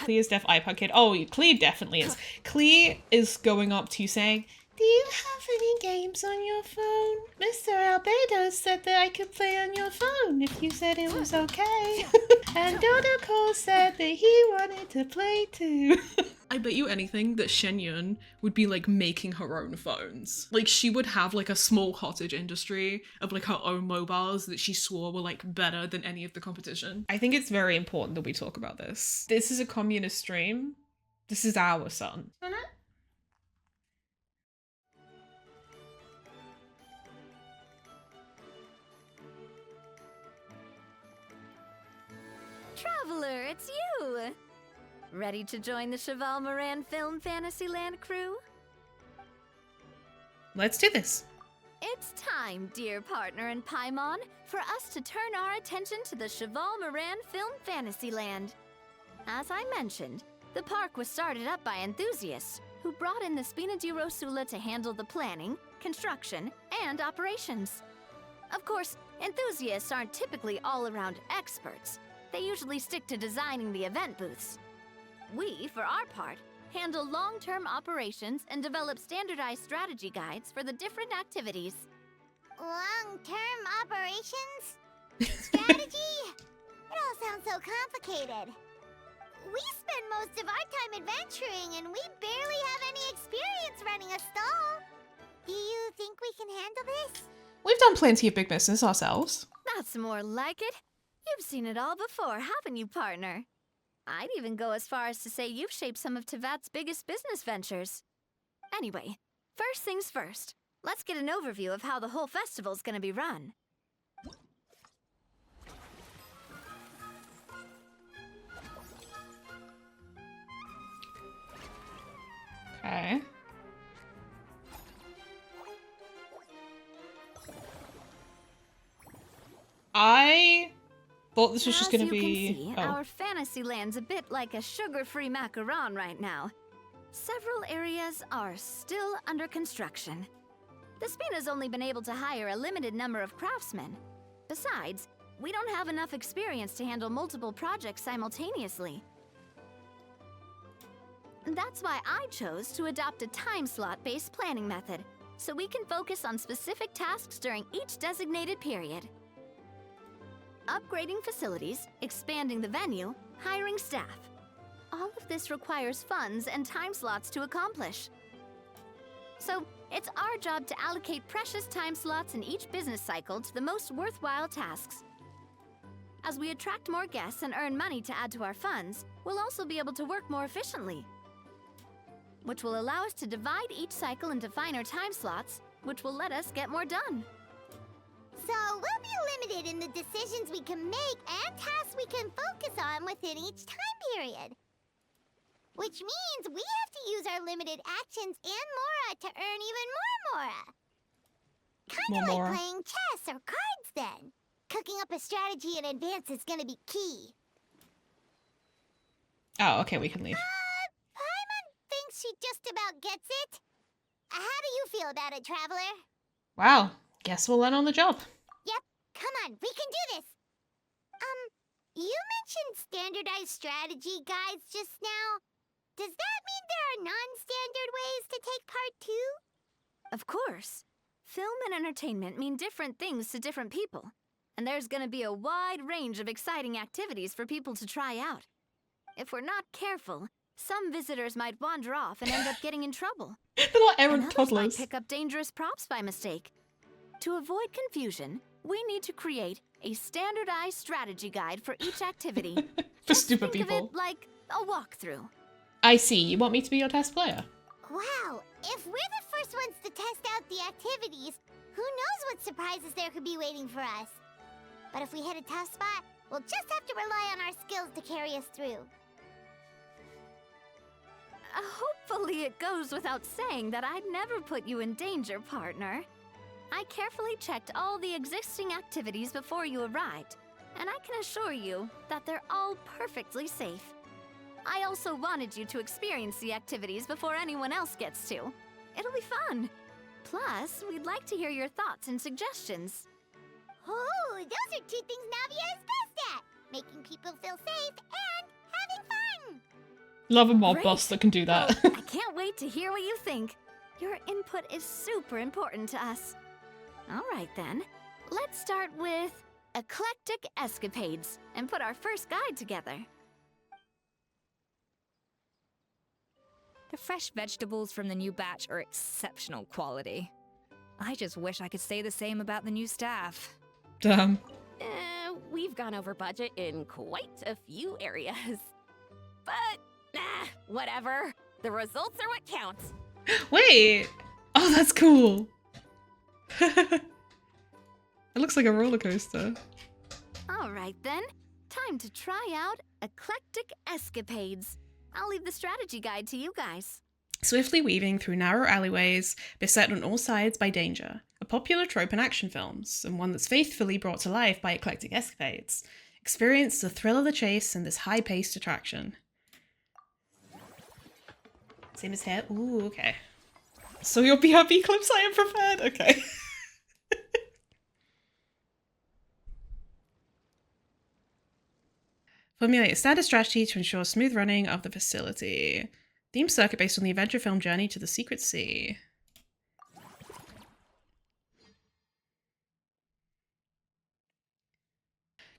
Clear's deaf iPad kid. Oh, Clear definitely is. Clear is going up to you saying, do you have any games on your phone? Mr. Albedo said that I could play on your phone if you said it was okay. And Dodoko said that he wanted to play too. I bet you anything that Shenyun would be like making her own phones. Like she would have like a small cottage industry of like her own mobiles that she swore were like better than any of the competition. I think it's very important that we talk about this. This is a communist stream. This is our son. Traveler, it's you! Ready to join the chevalmarin film Fantasyland crew? Let's do this. It's time, dear partner in Paimon, for us to turn our attention to the chevalmarin film Fantasyland. As I mentioned, the park was started up by enthusiasts who brought in the Spina di Rosula to handle the planning, construction, and operations. Of course, enthusiasts aren't typically all-around experts. They usually stick to designing the event booths. We, for our part, handle long-term operations and develop standardized strategy guides for the different activities. Long-term operations? Strategy? It all sounds so complicated. We spend most of our time adventuring and we barely have any experience running a stall. Do you think we can handle this? We've done plenty of big business ourselves. That's more like it. You've seen it all before, haven't you, partner? I'd even go as far as to say you've shaped some of Tevat's biggest business ventures. Anyway, first things first. Let's get an overview of how the whole festival's gonna be run. Okay. I thought this was just gonna be... As you can see, our Fantasyland's a bit like a sugar-free macaron right now. Several areas are still under construction. The Spina's only been able to hire a limited number of craftsmen. Besides, we don't have enough experience to handle multiple projects simultaneously. That's why I chose to adopt a time slot-based planning method, so we can focus on specific tasks during each designated period. Upgrading facilities, expanding the venue, hiring staff. All of this requires funds and time slots to accomplish. So, it's our job to allocate precious time slots in each business cycle to the most worthwhile tasks. As we attract more guests and earn money to add to our funds, we'll also be able to work more efficiently, which will allow us to divide each cycle into finer time slots, which will let us get more done. So we'll be limited in the decisions we can make and tasks we can focus on within each time period. Which means we have to use our limited actions and Mora to earn even more Mora. Kinda like playing chess or cards then. Cooking up a strategy in advance is gonna be key. Oh, okay, we can leave. Paimon thinks she just about gets it. How do you feel about it, Traveler? Wow, guess we'll learn on the job. Yep, come on, we can do this. You mentioned standardized strategy guides just now. Does that mean there are non-standard ways to take part too? Of course. Film and entertainment mean different things to different people. And there's gonna be a wide range of exciting activities for people to try out. If we're not careful, some visitors might wander off and end up getting in trouble. They're like errant Others toddlers. might pick up dangerous props by mistake. To avoid confusion, we need to create a standardized strategy guide for each activity. For Just stupid think people. of it like a walkthrough. I see, you want me to be your test player? Wow, if we're the first ones to test out the activities, who knows what surprises there could be waiting for us. But if we hit a tough spot, we'll just have to rely on our skills to carry us through. Hopefully it goes without saying that I'd never put you in danger, partner. I carefully checked all the existing activities before you arrived, and I can assure you that they're all perfectly safe. I also wanted you to experience the activities before anyone else gets to. It'll be fun. Plus, we'd like to hear your thoughts and suggestions. Oh, those are two things Navia is best at. Making people feel safe and having fun. Love a mob Great. boss that can do that. Well, I can't wait to hear what you think. Your input is super important to us. All right then, let's start with eclectic escapades and put our first guide together. The fresh vegetables from the new batch are exceptional quality. I just wish I could say the same about the new staff. Damn. We've gone over budget in quite a few areas. But, whatever. The results are what counts. Wait! Oh, that's cool! It looks like a roller coaster. All right then, time to try out eclectic escapades. I'll leave the strategy guide to you guys. Swiftly weaving through narrow alleyways, beset on all sides by danger. A popular trope in action films, and one that's faithfully brought to life by eclectic escapades. Experience the thrill of the chase in this high-paced attraction. Same as here. Ooh, okay. So your BRB clips I am prepared? Okay. Formulate a standard strategy to ensure smooth running of the facility. Theme circuit based on the adventure film Journey to the Secret Sea.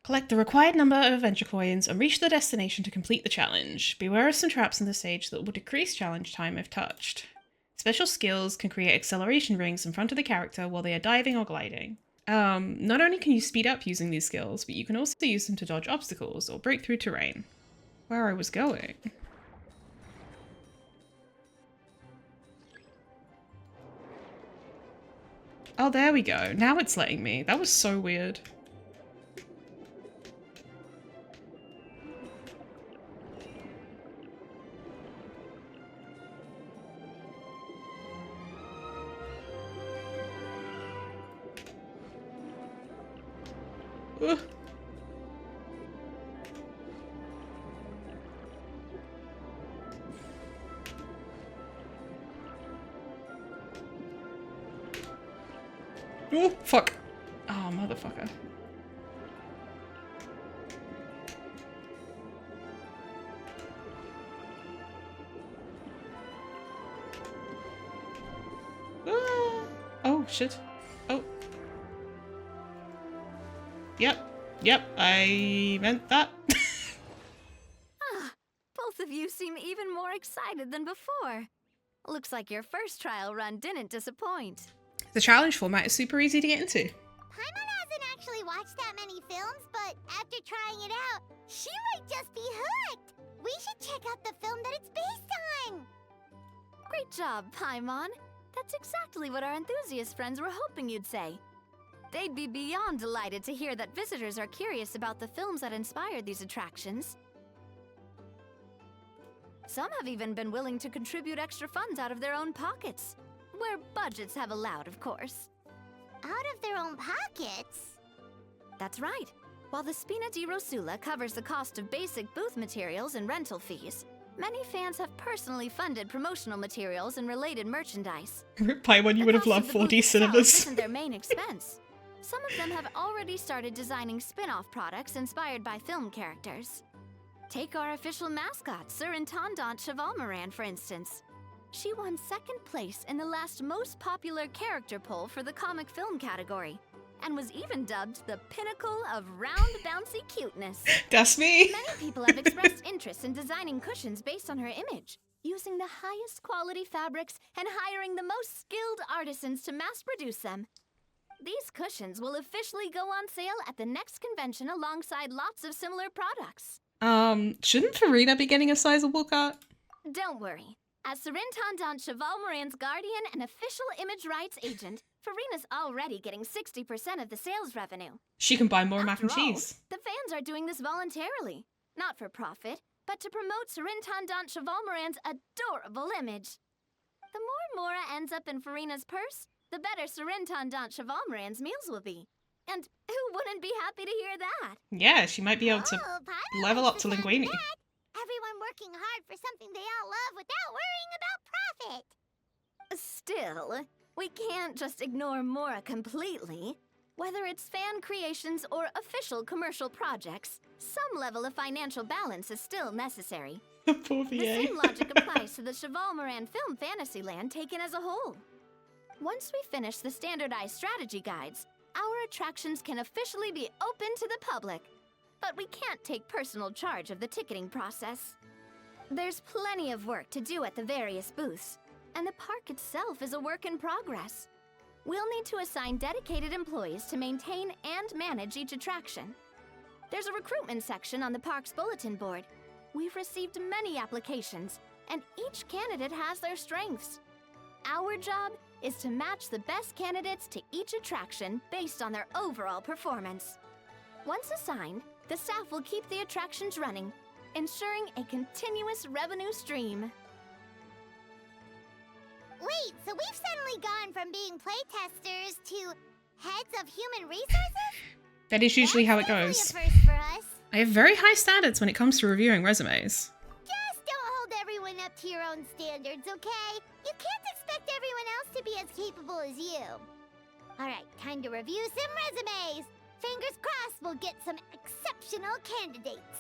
Collect the required number of adventure coins and reach the destination to complete the challenge. Beware of some traps in the stage that will decrease challenge time if touched. Special skills can create acceleration rings in front of the character while they are diving or gliding. Not only can you speed up using these skills, but you can also use them to dodge obstacles or break through terrain. Where I was going. Oh, there we go. Now it's letting me. That was so weird. Ugh. Oh, fuck. Oh, motherfucker. Ah. Oh, shit. Oh. Yep, I meant that. Both of you seem even more excited than before. Looks like your first trial run didn't disappoint. The challenge format is super easy to get into. Paimon hasn't actually watched that many films, but after trying it out, she might just be hooked. We should check out the film that it's based on. Great job, Paimon. That's exactly what our enthusiast friends were hoping you'd say. They'd be beyond delighted to hear that visitors are curious about the films that inspired these attractions. Some have even been willing to contribute extra funds out of their own pockets. Where budgets have allowed, of course. Out of their own pockets? That's right. While the Spina di Rosula covers the cost of basic booth materials and rental fees, many fans have personally funded promotional materials and related merchandise. Paimon, you would have The cost loved of the 4D booth itself cinemas. isn't their main expense. Some of them have already started designing spin-off products inspired by film characters. Take our official mascot, Surintendant Chevalmarin, for instance. She won second place in the last most popular character poll for the comic film category, and was even dubbed the pinnacle of round bouncy cuteness. That's me. Many people have expressed interest in designing cushions based on her image, using the highest quality fabrics and hiring the most skilled artisans to mass produce them. These cushions will officially go on sale at the next convention alongside lots of similar products. Shouldn't Furina be getting a sizable cut? Don't worry. As Surintendant Chevalmarin's guardian and official image rights agent, Furina's already getting 60% of the sales revenue. She can buy more mac and After all, cheese. the fans are doing this voluntarily, not for profit, but to promote Surintendant Chevalmarin's adorable image. The more Mora ends up in Furina's purse, the better Surintendant Chevalmarin's meals will be. And who wouldn't be happy to hear that? Yeah, she might be able to Paimon level likes up to the sound of Linguini. that. Everyone working hard for something they all love without worrying about profit. Still, we can't just ignore Mora completely. Whether it's fan creations or official commercial projects, some level of financial balance is still necessary. Poor The VA. same logic applies to the chevalmarin film Fantasyland taken as a whole. Once we finish the standardized strategy guides, our attractions can officially be open to the public. But we can't take personal charge of the ticketing process. There's plenty of work to do at the various booths, and the park itself is a work in progress. We'll need to assign dedicated employees to maintain and manage each attraction. There's a recruitment section on the park's bulletin board. We've received many applications, and each candidate has their strengths. Our job is to match the best candidates to each attraction based on their overall performance. Once assigned, the staff will keep the attractions running, ensuring a continuous revenue stream. Wait, so we've suddenly gone from being playtesters to heads of human resources? That is usually how it That's goes. definitely a first for us. I have very high standards when it comes to reviewing resumes. Just don't hold everyone up to your own standards, okay? You can't expect everyone else to be as capable as you. Alright, time to review some resumes. Fingers crossed we'll get some exceptional candidates.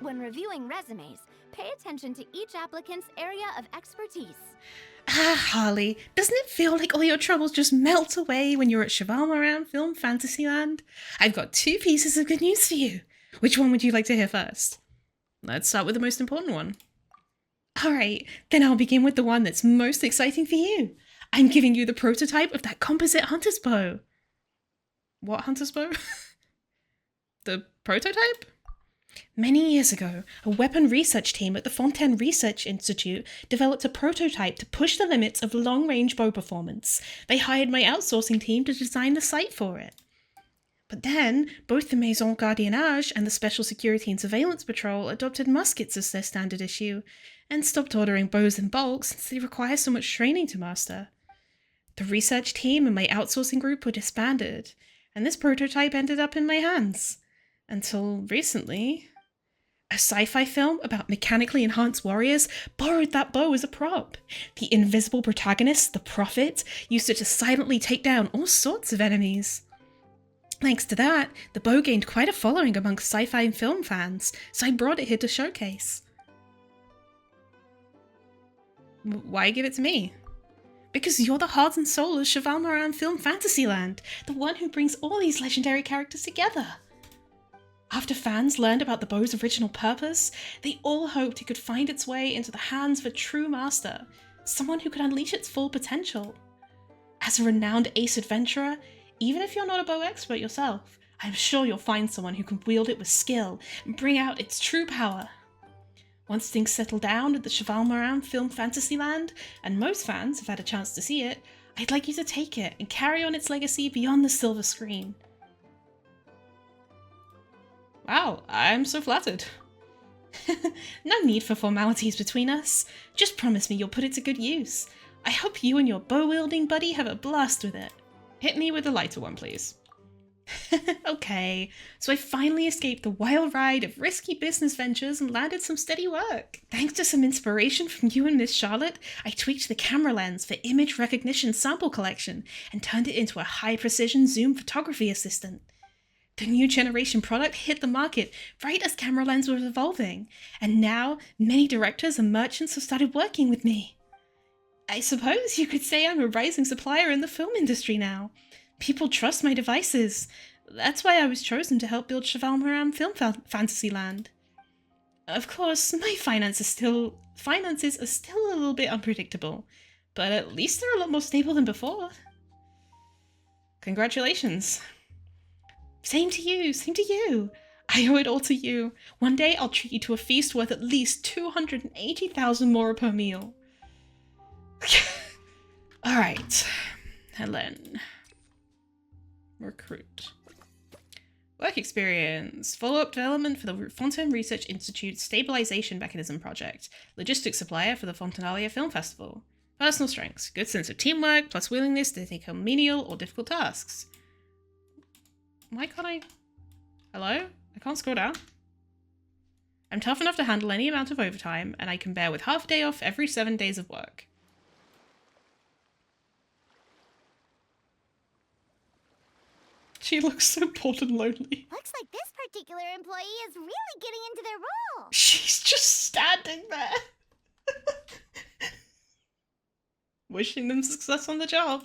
When reviewing resumes, pay attention to each applicant's area of expertise. Ah, Harley, doesn't it feel like all your troubles just melt away when you're at chevalmarin Film Fantasyland? I've got 2 pieces of good news for you. Which one would you like to hear first? Let's start with the most important one. Alright, then I'll begin with the one that's most exciting for you. I'm giving you the prototype of that composite hunter's bow. What hunter's bow? The prototype? Many years ago, a weapon research team at the Fontaine Research Institute developed a prototype to push the limits of long-range bow performance. They hired my outsourcing team to design the sight for it. But then, both the Maison Gardiennage and the Special Security and Surveillance Patrol adopted muskets as their standard issue, and stopped ordering bows in bulk since they require so much training to master. The research team and my outsourcing group were disbanded, and this prototype ended up in my hands. Until recently. A sci-fi film about mechanically enhanced warriors borrowed that bow as a prop. The invisible protagonist, the Prophet, used it to silently take down all sorts of enemies. Thanks to that, the bow gained quite a following amongst sci-fi and film fans, so I brought it here to showcase. Why give it to me? Because you're the heart and soul of chevalmarin Film Fantasyland, the one who brings all these legendary characters together. After fans learned about the bow's original purpose, they all hoped it could find its way into the hands of a true master, someone who could unleash its full potential. As a renowned ace adventurer, even if you're not a bow expert yourself, I'm sure you'll find someone who can wield it with skill and bring out its true power. Once things settle down at the chevalmarin Film Fantasyland, and most fans have had a chance to see it, I'd like you to take it and carry on its legacy beyond the silver screen. Wow, I'm so flattered. No need for formalities between us. Just promise me you'll put it to good use. I hope you and your bow-wielding buddy have a blast with it. Hit me with a lighter one, please. Okay, so I finally escaped the wild ride of risky business ventures and landed some steady work. Thanks to some inspiration from you and Miss Charlotte, I tweaked the camera lens for image recognition sample collection and turned it into a high-precision zoom photography assistant. The new generation product hit the market right as camera lens was evolving, and now many directors and merchants have started working with me. I suppose you could say I'm a rising supplier in the film industry now. People trust my devices. That's why I was chosen to help build chevalmarin Film Fantasyland. Of course, my finances are still a little bit unpredictable, but at least they're a lot more stable than before. Congratulations. Same to you, same to you. I owe it all to you. One day I'll treat you to a feast worth at least 280,000 more per meal. Alright, Helen. Recruit. Work experience. Follow-up development for the Fontaine Research Institute's Stabilization Mechanism Project. Logistics supplier for the Fontanalia Film Festival. Personal strengths. Good sense of teamwork, plus willingness to take on menial or difficult tasks. Why can't I... Hello? I can't scroll down. I'm tough enough to handle any amount of overtime, and I can bear with half a day off every 7 days of work. She looks so bored and lonely. Looks like this particular employee is really getting into their role. She's just standing there. Wishing them success on the job.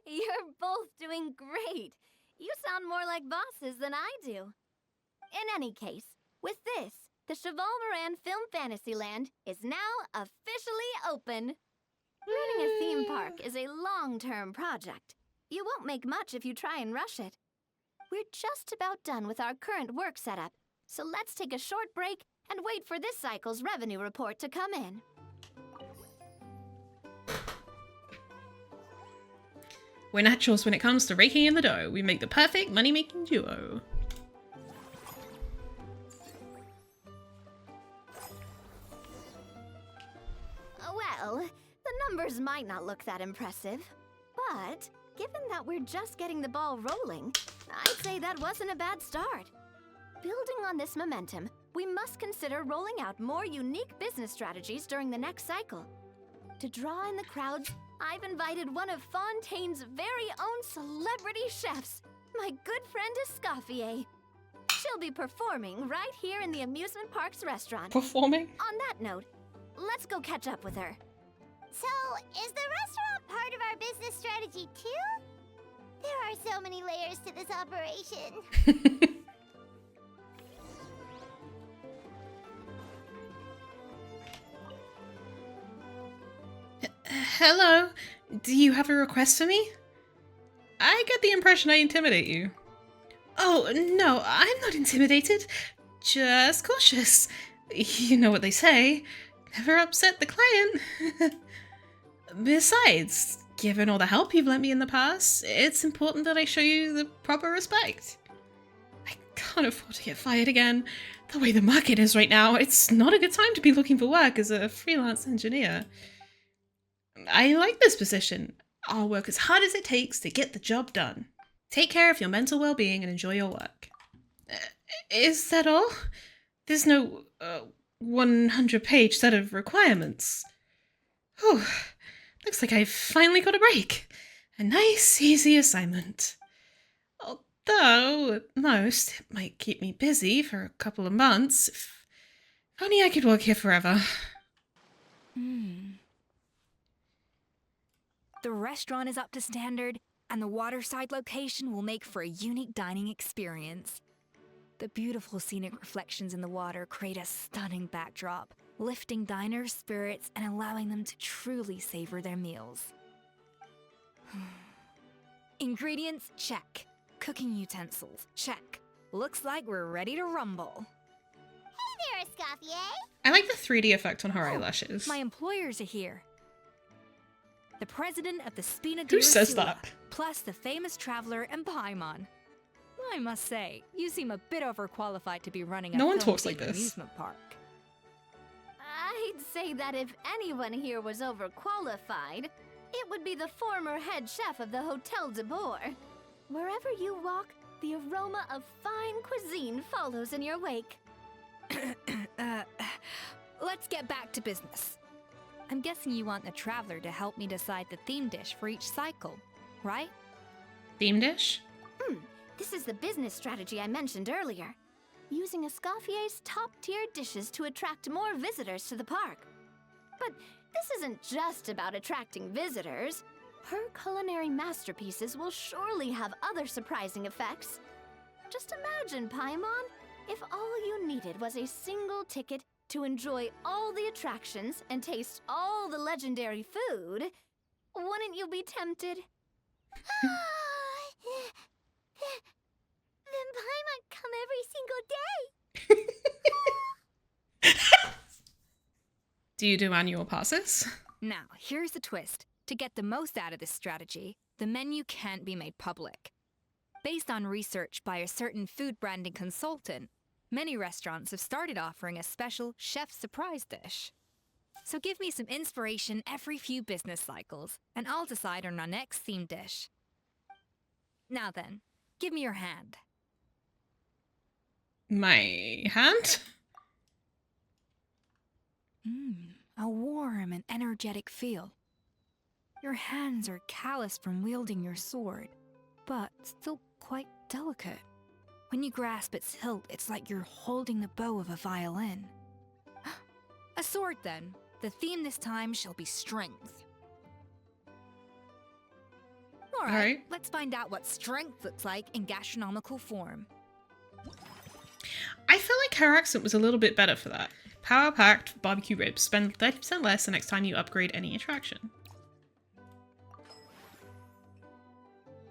You're both doing great. You sound more like bosses than I do. In any case, with this, the chevalmarin Film Fantasyland is now officially open. Running a theme park is a long-term project. You won't make much if you try and rush it. We're just about done with our current work setup, so let's take a short break and wait for this cycle's revenue report to come in. We're naturals when it comes to raking in the dough. We make the perfect money-making duo. Well, the numbers might not look that impressive, but given that we're just getting the ball rolling, I'd say that wasn't a bad start. Building on this momentum, we must consider rolling out more unique business strategies during the next cycle. To draw in the crowds, I've invited one of Fontaine's very own celebrity chefs, my good friend Escoffier. She'll be performing right here in the amusement park's restaurant. Performing? On that note, let's go catch up with her. So, is the restaurant part of our business strategy too? There are so many layers to this operation. Hello, do you have a request for me? I get the impression I intimidate you. Oh, no, I'm not intimidated. Just cautious. You know what they say. Never upset the client. Besides, given all the help you've lent me in the past, it's important that I show you the proper respect. I can't afford to get fired again. The way the market is right now, it's not a good time to be looking for work as a freelance engineer. I like this position. I'll work as hard as it takes to get the job done. Take care of your mental well-being and enjoy your work. Is that all? There's no 100-page set of requirements. Whew. Looks like I've finally got a break. A nice, easy assignment. Although, at most, it might keep me busy for a couple of months. If only I could work here forever. The restaurant is up to standard, and the waterside location will make for a unique dining experience. The beautiful scenic reflections in the water create a stunning backdrop, lifting diners' spirits and allowing them to truly savor their meals. Ingredients, check. Cooking utensils, check. Looks like we're ready to rumble. Hey there, Escoffier. I like the 3D effect on her eyelashes. My employers are here. The president of the Spina Who says that? plus the famous traveler and Paimon. I must say, you seem a bit overqualified to be running a No one film talks like themed this. amusement park. I'd say that if anyone here was overqualified, it would be the former head chef of the Hotel de Boer. Wherever you walk, the aroma of fine cuisine follows in your wake. Let's get back to business. I'm guessing you want the traveler to help me decide the theme dish for each cycle, right? Theme dish? This is the business strategy I mentioned earlier. Using Escoffier's top-tier dishes to attract more visitors to the park. But this isn't just about attracting visitors. Her culinary masterpieces will surely have other surprising effects. Just imagine, Paimon, if all you needed was a single ticket to enjoy all the attractions and taste all the legendary food. Wouldn't you be tempted? Then Paimon come every single day. Do you do annual passes? Now, here's the twist. To get the most out of this strategy, the menu can't be made public. Based on research by a certain food branding consultant, many restaurants have started offering a special chef surprise dish. So give me some inspiration every few business cycles, and I'll decide on our next theme dish. Now then, give me your hand. My hand? A warm and energetic feel. Your hands are calloused from wielding your sword, but still quite delicate. When you grasp its hilt, it's like you're holding the bow of a violin. A sword, then. The theme this time shall be strength. All right, let's find out what strength looks like in gastronomical form. I feel like her accent was a little bit better for that. Power-packed barbecue ribs. Spend 30% less the next time you upgrade any attraction.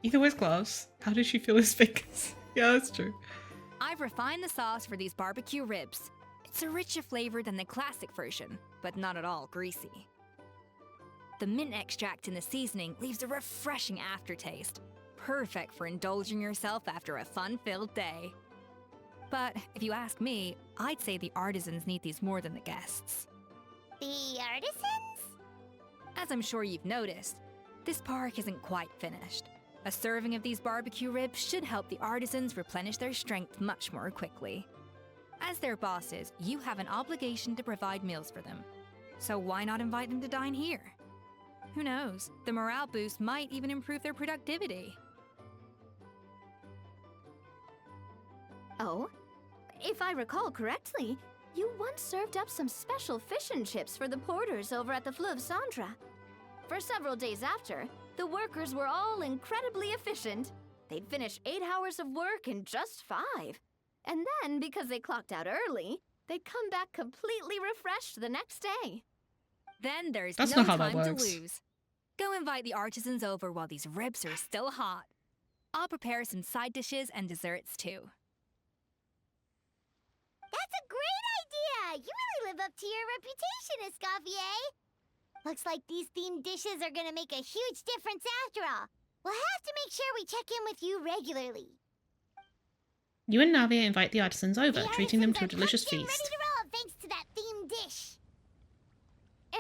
Ethan wears gloves. How does she feel his fingers? Yeah, that's true. I've refined the sauce for these barbecue ribs. It's a richer flavor than the classic version, but not at all greasy. The mint extract in the seasoning leaves a refreshing aftertaste, perfect for indulging yourself after a fun-filled day. But if you ask me, I'd say the artisans need these more than the guests. The artisans? As I'm sure you've noticed, this park isn't quite finished. A serving of these barbecue ribs should help the artisans replenish their strength much more quickly. As their bosses, you have an obligation to provide meals for them. So why not invite them to dine here? Who knows, the morale boost might even improve their productivity. Oh, if I recall correctly, you once served up some special fish and chips for the porters over at the Fleuve Cendra. For several days after, the workers were all incredibly efficient. They'd finish 8 hours of work in just 5. And then, because they clocked out early, they'd come back completely refreshed the next day. Then there's That's no not how that time to works. lose. Go invite the artisans over while these ribs are still hot. I'll prepare some side dishes and desserts too. That's a great idea! You really live up to your reputation, Escoffier! Looks like these themed dishes are gonna make a huge difference after all. We'll have to make sure we check in with you regularly. You and Navia invite the artisans over, The treating them to a artisans are delicious pumped and feast. ready to roll thanks to that themed dish.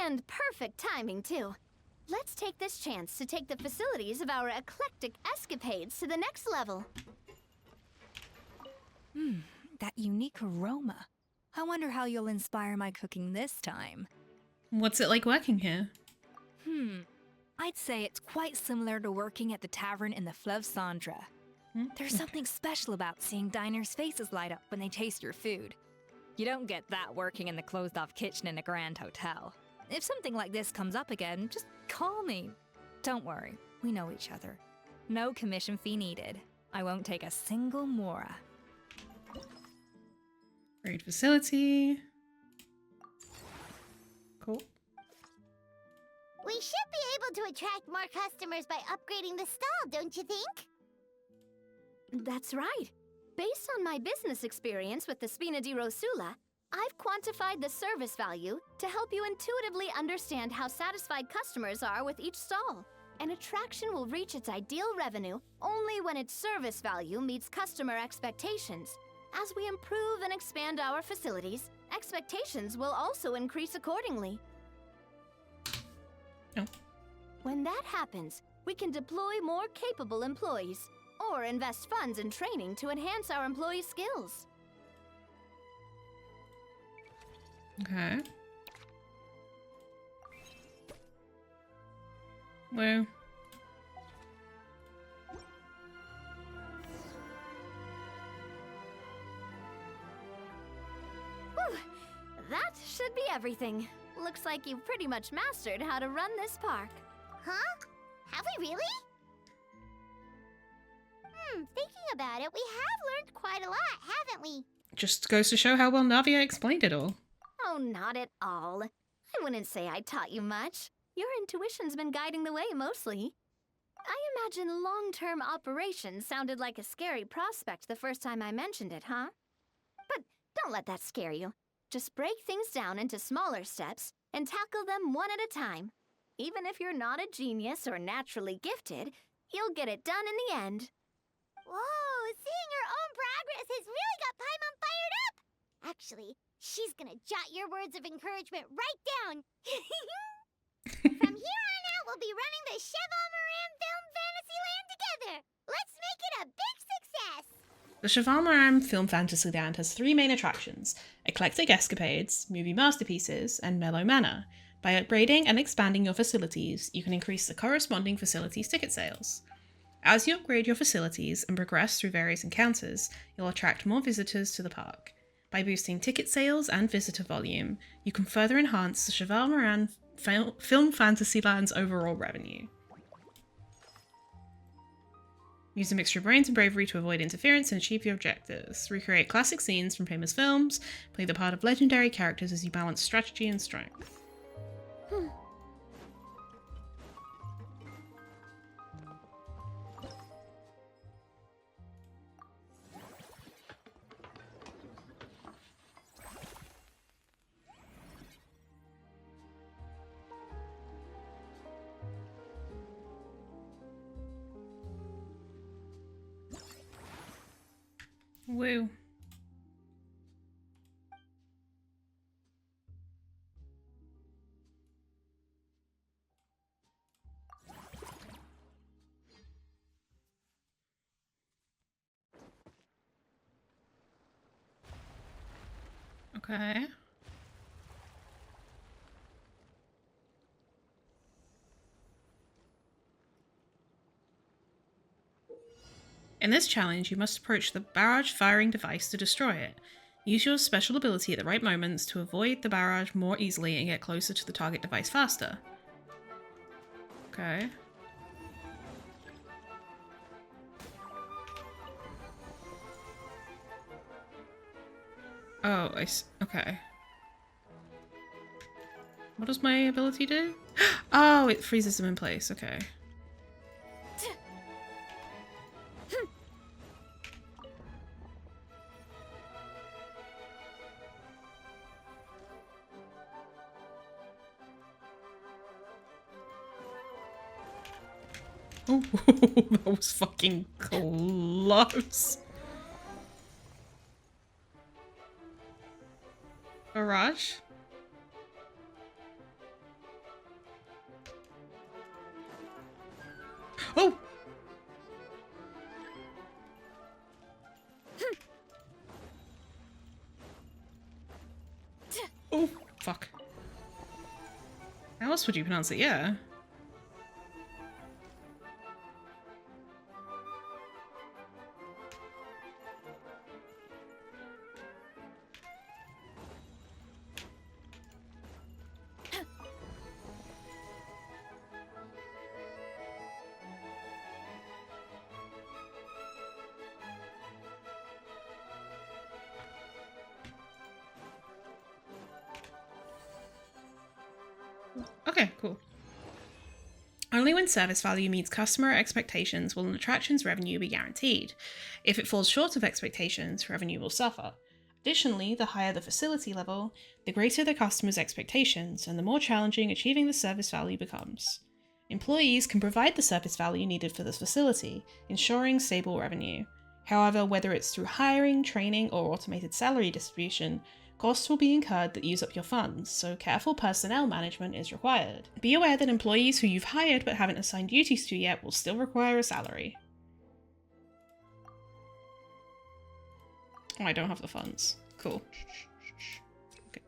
And perfect timing, too. Let's take this chance to take the facilities of our eclectic escapades to the next level. That unique aroma. I wonder how you'll inspire my cooking this time. What's it like working here? I'd say it's quite similar to working at the tavern in the Fleuve Cendra. There's something special about seeing diners' faces light up when they taste your food. You don't get that working in the closed-off kitchen in a grand hotel. If something like this comes up again, just call me. Don't worry, we know each other. No commission fee needed. I won't take a single mora. Great facility. Cool. We should be able to attract more customers by upgrading the stall, don't you think? That's right. Based on my business experience with the Spina di Rosula, I've quantified the service value to help you intuitively understand how satisfied customers are with each stall. An attraction will reach its ideal revenue only when its service value meets customer expectations. As we improve and expand our facilities, expectations will also increase accordingly. Oh. When that happens, we can deploy more capable employees or invest funds in training to enhance our employees' skills. Okay. Well. Whew. That should be everything. Looks like you've pretty much mastered how to run this park. Huh? Have we really? Thinking about it, we have learned quite a lot, haven't we? Just goes to show how well Navia explained it all. Oh, not at all. I wouldn't say I taught you much. Your intuition's been guiding the way mostly. I imagine long-term operations sounded like a scary prospect the first time I mentioned it, huh? But don't let that scare you. Just break things down into smaller steps and tackle them one at a time. Even if you're not a genius or naturally gifted, you'll get it done in the end. Whoa, seeing her own progress has really got Paimon fired up! Actually, she's gonna jot your words of encouragement right down. From here on out, we'll be running the chevalmarin Film Fantasyland together. Let's make it a big success! The chevalmarin Film Fantasyland has 3 main attractions: Eclectic Escapades, Movie Masterpieces, and Mellow Manor. By upgrading and expanding your facilities, you can increase the corresponding facilities' ticket sales. As you upgrade your facilities and progress through various encounters, you'll attract more visitors to the park. By boosting ticket sales and visitor volume, you can further enhance the chevalmarin Film Fantasyland's overall revenue. Use a mixture of brains and bravery to avoid interference and achieve your objectives. Recreate classic scenes from famous films. Play the part of legendary characters as you balance strategy and strength. Woo. Okay. In this challenge, you must approach the barrage firing device to destroy it. Use your special ability at the right moments to avoid the barrage more easily and get closer to the target device faster. Okay. Oh, okay. What does my ability do? Oh, it freezes them in place. Okay. Oh, that was fucking close. Barrage? Oh! Oh, fuck. How else would you pronounce it? Yeah. Okay, cool. Only when service value meets customer expectations will an attraction's revenue be guaranteed. If it falls short of expectations, revenue will suffer. Additionally, the higher the facility level, the greater the customer's expectations, and the more challenging achieving the service value becomes. Employees can provide the service value needed for this facility, ensuring stable revenue. However, whether it's through hiring, training, or automated salary distribution, costs will be incurred that use up your funds, so careful personnel management is required. Be aware that employees who you've hired but haven't assigned duties to yet will still require a salary. Oh, I don't have the funds. Cool. Okay.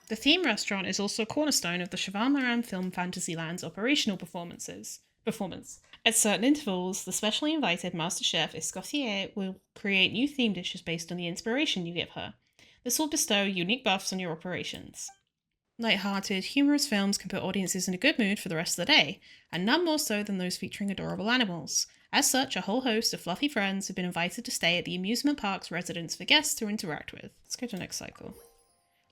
The theme restaurant is also a cornerstone of the chevalmarin Film Fantasyland's operational performance. At certain intervals, the specially invited Master Chef Escoffier will create new theme dishes based on the inspiration you give her. This will bestow unique buffs on your operations. Light-hearted, humorous films can put audiences in a good mood for the rest of the day, and none more so than those featuring adorable animals. As such, a whole host of fluffy friends have been invited to stay at the amusement park's residence for guests to interact with. Let's go to the next cycle.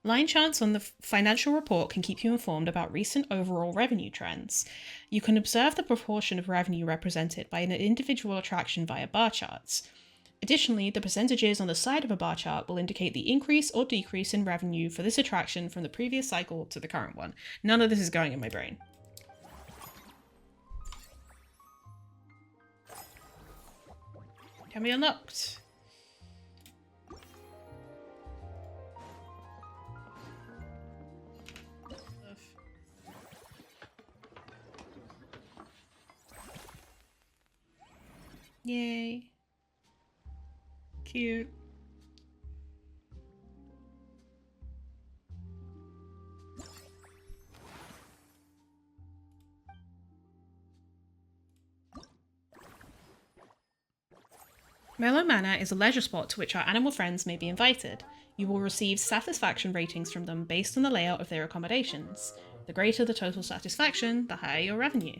Line charts on the financial report can keep you informed about recent overall revenue trends. You can observe the proportion of revenue represented by an individual attraction via bar charts. Additionally, the percentages on the side of a bar chart will indicate the increase or decrease in revenue for this attraction from the previous cycle to the current one. None of this is going in my brain. Can be unlocked. Yay. Cute. Mellow Manor is a leisure spot to which our animal friends may be invited. You will receive satisfaction ratings from them based on the layout of their accommodations. The greater the total satisfaction, the higher your revenue.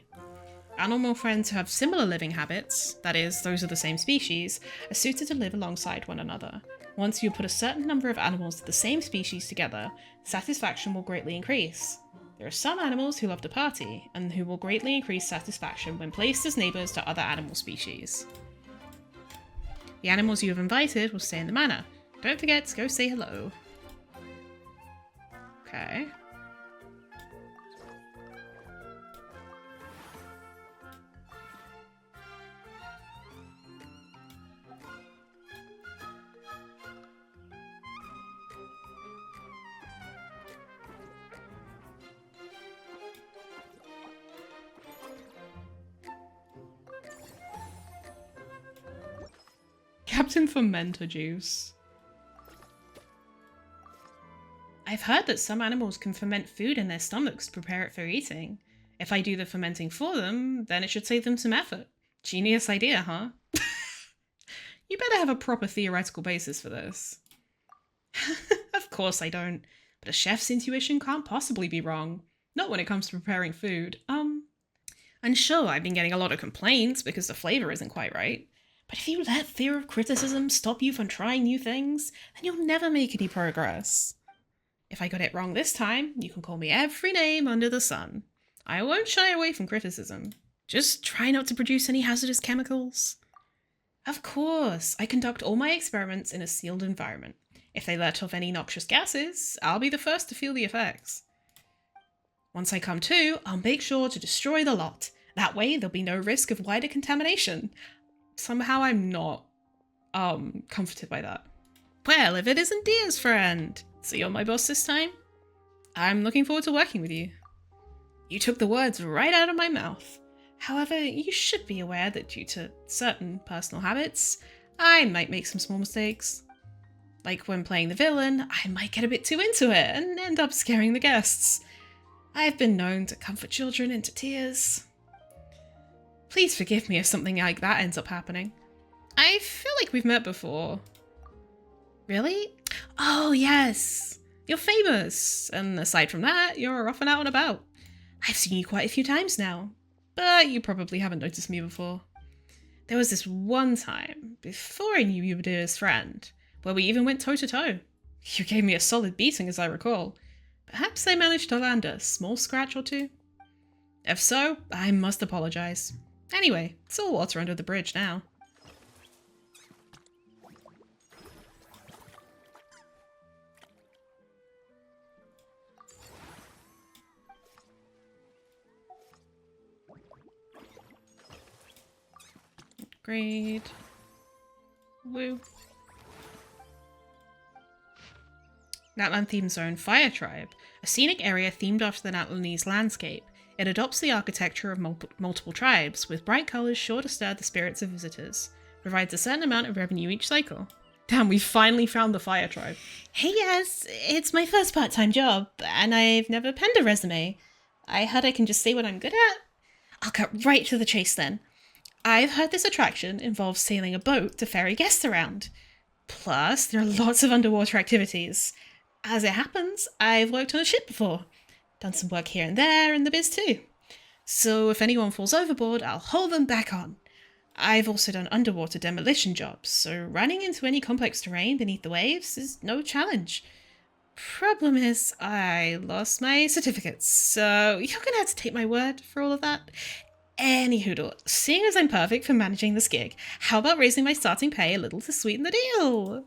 Animal friends who have similar living habits, that is, those of the same species, are suited to live alongside one another. Once you put a certain number of animals of the same species together, satisfaction will greatly increase. There are some animals who love to party, and who will greatly increase satisfaction when placed as neighbours to other animal species. The animals you have invited will stay in the manor. Don't forget to go say hello. Okay. Captain Fermenter Juice. I've heard that some animals can ferment food in their stomachs to prepare it for eating. If I do the fermenting for them, then it should save them some effort. Genius idea, huh? You better have a proper theoretical basis for this. Of course I don't, but a chef's intuition can't possibly be wrong. Not when it comes to preparing food. And sure, I've been getting a lot of complaints because the flavour isn't quite right. But if you let fear of criticism stop you from trying new things, then you'll never make any progress. If I got it wrong this time, you can call me every name under the sun. I won't shy away from criticism. Just try not to produce any hazardous chemicals. Of course, I conduct all my experiments in a sealed environment. If they let off any noxious gases, I'll be the first to feel the effects. Once I come to, I'll make sure to destroy the lot. That way, there'll be no risk of wider contamination. Somehow I'm not, comforted by that. Well, if it isn't Dehya's friend. So you're my boss this time? I'm looking forward to working with you. You took the words right out of my mouth. However, you should be aware that due to certain personal habits, I might make some small mistakes. Like when playing the villain, I might get a bit too into it and end up scaring the guests. I've been known to comfort children into tears. Please forgive me if something like that ends up happening. I feel like we've met before. Really? Oh, yes. You're famous. And aside from that, you're often out and about. I've seen you quite a few times now. But you probably haven't noticed me before. There was this one time, before I knew you were Dehya's friend, where we even went toe-to-toe. You gave me a solid beating, as I recall. Perhaps I managed to land a small scratch or two? If so, I must apologise. Anyway, it's all water under the bridge now. Great. Woo. Natlan Theme Zone Fire Tribe, a scenic area themed after the Natlanese landscape. It adopts the architecture of multiple tribes, with bright colours sure to stir the spirits of visitors. Provides a certain amount of revenue each cycle. Damn, we finally found the Fire Tribe. Hey, yes, it's my first part-time job, and I've never penned a resume. I heard I can just say what I'm good at. I'll cut right to the chase then. I've heard this attraction involves sailing a boat to ferry guests around. Plus, there are lots of underwater activities. As it happens, I've worked on a ship before. Done some work here and there in the biz too. So if anyone falls overboard, I'll haul them back on. I've also done underwater demolition jobs, so running into any complex terrain beneath the waves is no challenge. Problem is, I lost my certificates, so you're gonna have to take my word for all of that. Anyhoodle, seeing as I'm perfect for managing this gig, how about raising my starting pay a little to sweeten the deal?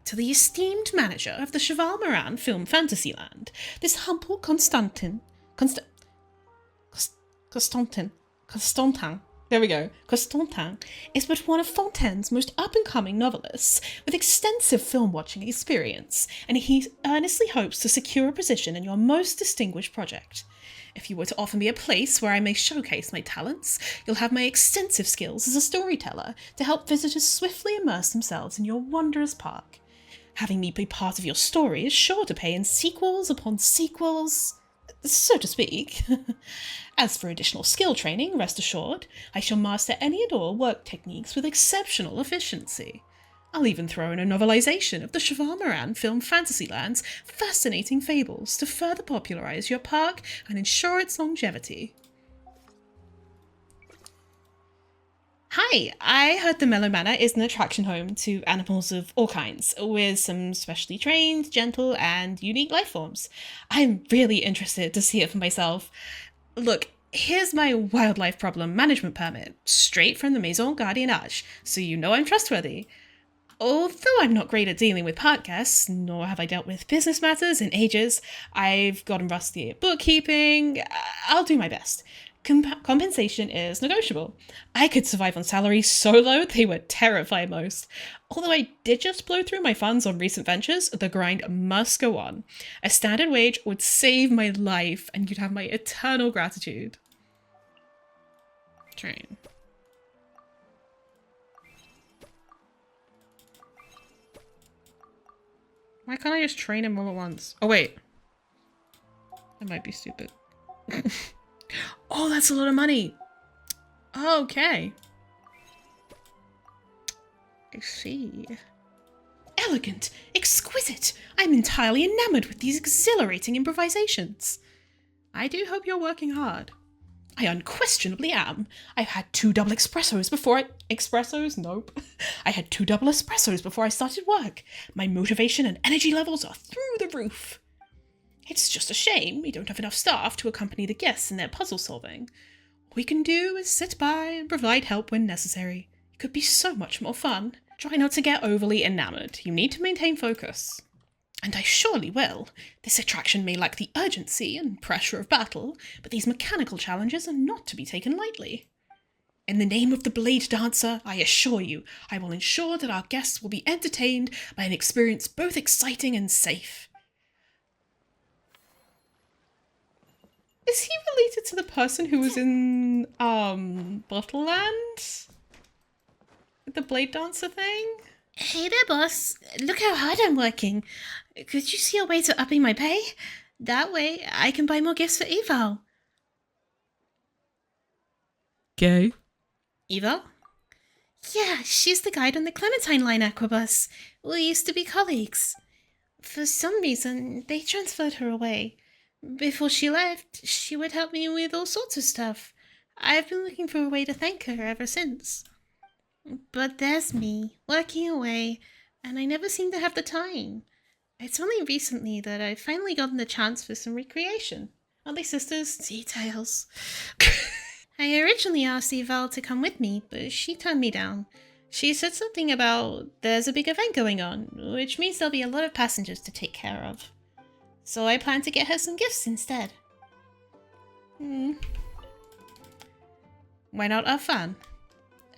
To the esteemed manager of the chevalmarin film Fantasyland, this humble Constantin, there we go, Constantin is but one of Fontaine's most up-and-coming novelists with extensive film-watching experience, and he earnestly hopes to secure a position in your most distinguished project. If you were to offer me a place where I may showcase my talents, you'll have my extensive skills as a storyteller to help visitors swiftly immerse themselves in your wondrous park. Having me be part of your story is sure to pay in sequels upon sequels. so to speak. As for additional skill training, rest assured, I shall master any and all work techniques with exceptional efficiency. I'll even throw in a novelization of the chevalmarin film Fantasyland's fascinating fables to further popularize your park and ensure its longevity. Hi, I heard the Mellow Manor is an attraction home to animals of all kinds, with some specially trained, gentle, and unique life forms. I'm really interested to see it for myself. Look, here's my wildlife problem management permit, straight from the Maison Gardiennage, so you know I'm trustworthy. Although I'm not great at dealing with park guests, nor have I dealt with business matters in ages, I've gotten rusty at bookkeeping. I'll do my best. Compensation is negotiable. I could survive on salary so low they would terrify most. Although I did just blow through my funds on recent ventures, the grind must go on. A standard wage would save my life, and you'd have my eternal gratitude. Train. Why can't I just train him all at once? Oh, wait. I might be stupid. Oh, that's a lot of money. Okay. I see. Elegant, exquisite. I'm entirely enamored with these exhilarating improvisations. I do hope you're working hard. I unquestionably am. I've had 2 double espressos before I... Espressos? Nope. I had 2 double espressos before I started work. My motivation and energy levels are through the roof. It's just a shame we don't have enough staff to accompany the guests in their puzzle solving. All we can do is sit by and provide help when necessary. It could be so much more fun. Try not to get overly enamored. You need to maintain focus. And I surely will. This attraction may lack the urgency and pressure of battle, but these mechanical challenges are not to be taken lightly. In the name of the Blade Dancer, I assure you, I will ensure that our guests will be entertained by an experience both exciting and safe. Is he related to the person who was in, Bottleland? The Blade Dancer thing? Hey there, boss. Look how hard I'm working. Could you see a way to upping my pay? That way, I can buy more gifts for Eval. Gay? Eval? Yeah, she's the guide on the Clementine Line Aquabus. We used to be colleagues. For some reason, they transferred her away. Before she left, she would help me with all sorts of stuff. I've been looking for a way to thank her ever since. But there's me, working away, and I never seem to have the time. It's only recently that I've finally gotten the chance for some recreation. Aren't they sisters? Details. I originally asked Eval to come with me, but she turned me down. She said something about there's a big event going on, which means there'll be a lot of passengers to take care of. So I plan to get her some gifts instead. Why not Elfan?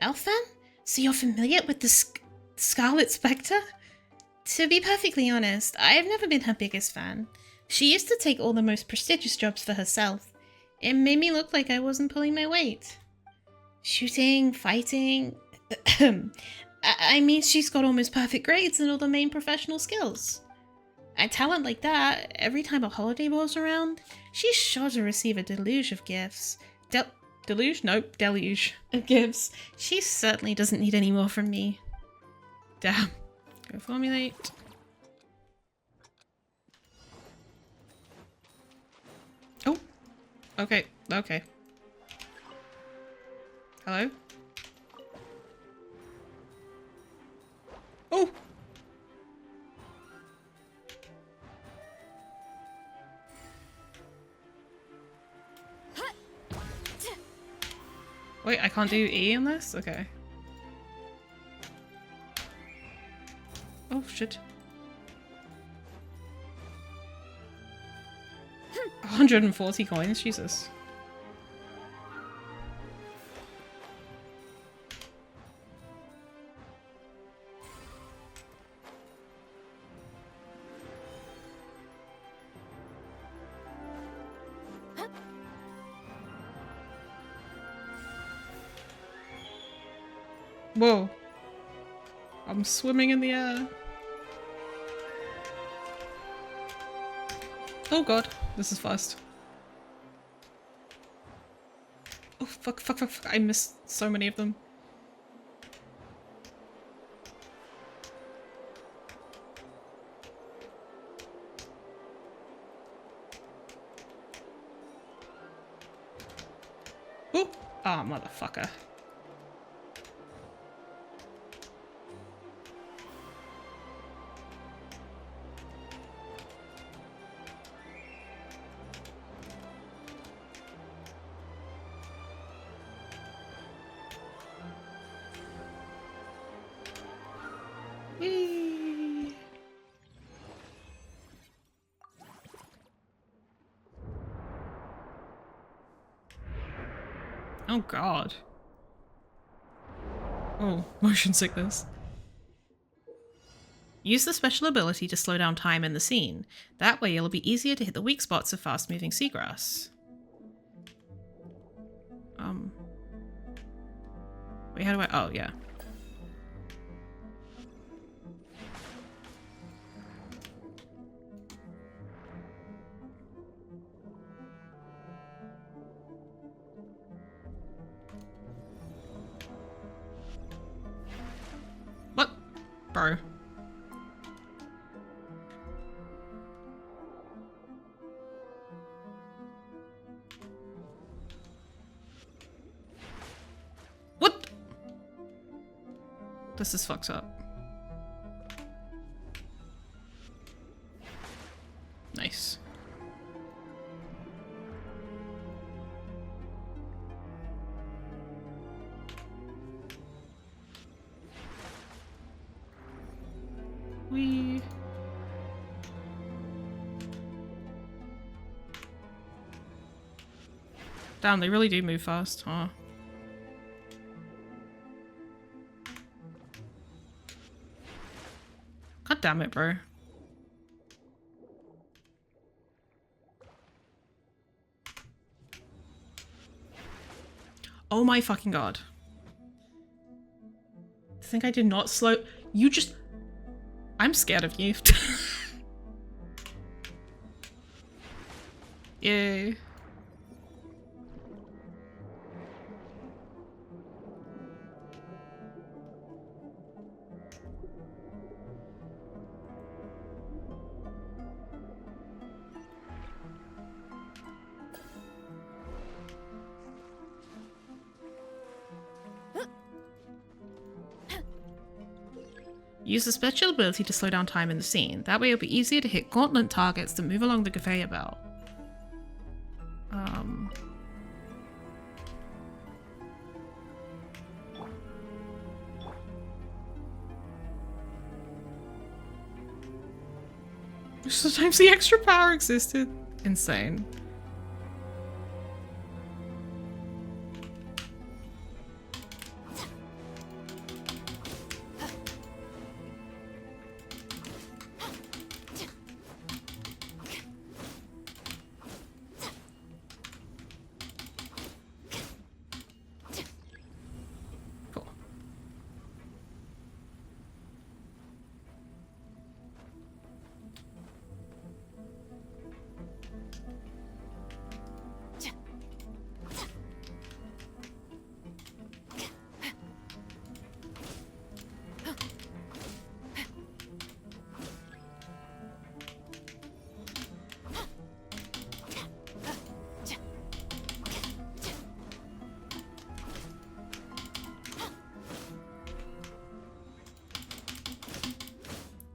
Elfan? So you're familiar with the Scarlet Spectre? To be perfectly honest, I've never been her biggest fan. She used to take all the most prestigious jobs for herself. It made me look like I wasn't pulling my weight. Shooting, fighting... I mean, she's got almost perfect grades in all the main professional skills. A talent like that, every time a holiday rolls around, she's sure to receive a deluge of gifts. Deluge? Nope, deluge of gifts. She certainly doesn't need any more from me. Damn. Go formulate. Oh. Okay, okay. Hello? Oh! Wait, I can't do E on this? Okay. Oh, shit. 140 coins? Jesus. Whoa. I'm swimming in the air. Oh god, this is fast. Oh, fuck, fuck, fuck, fuck. I missed so many of them. Oh, ah, motherfucker. Whee! Oh god. Oh, motion sickness. Use the special ability to slow down time in the scene. That way it'll be easier to hit the weak spots of fast-moving seagrass. Wait, how do I... Oh, yeah. What? Bro. What? This is fucked up. Nice. Damn, they really do move fast, huh? God damn it, bro. Oh my fucking god. I think I did not slow... You just... I'm scared of you. Yay. Use the special ability to slow down time in the scene. That way it'll be easier to hit gauntlet targets that move along the conveyor belt. Sometimes the extra power existed. Insane.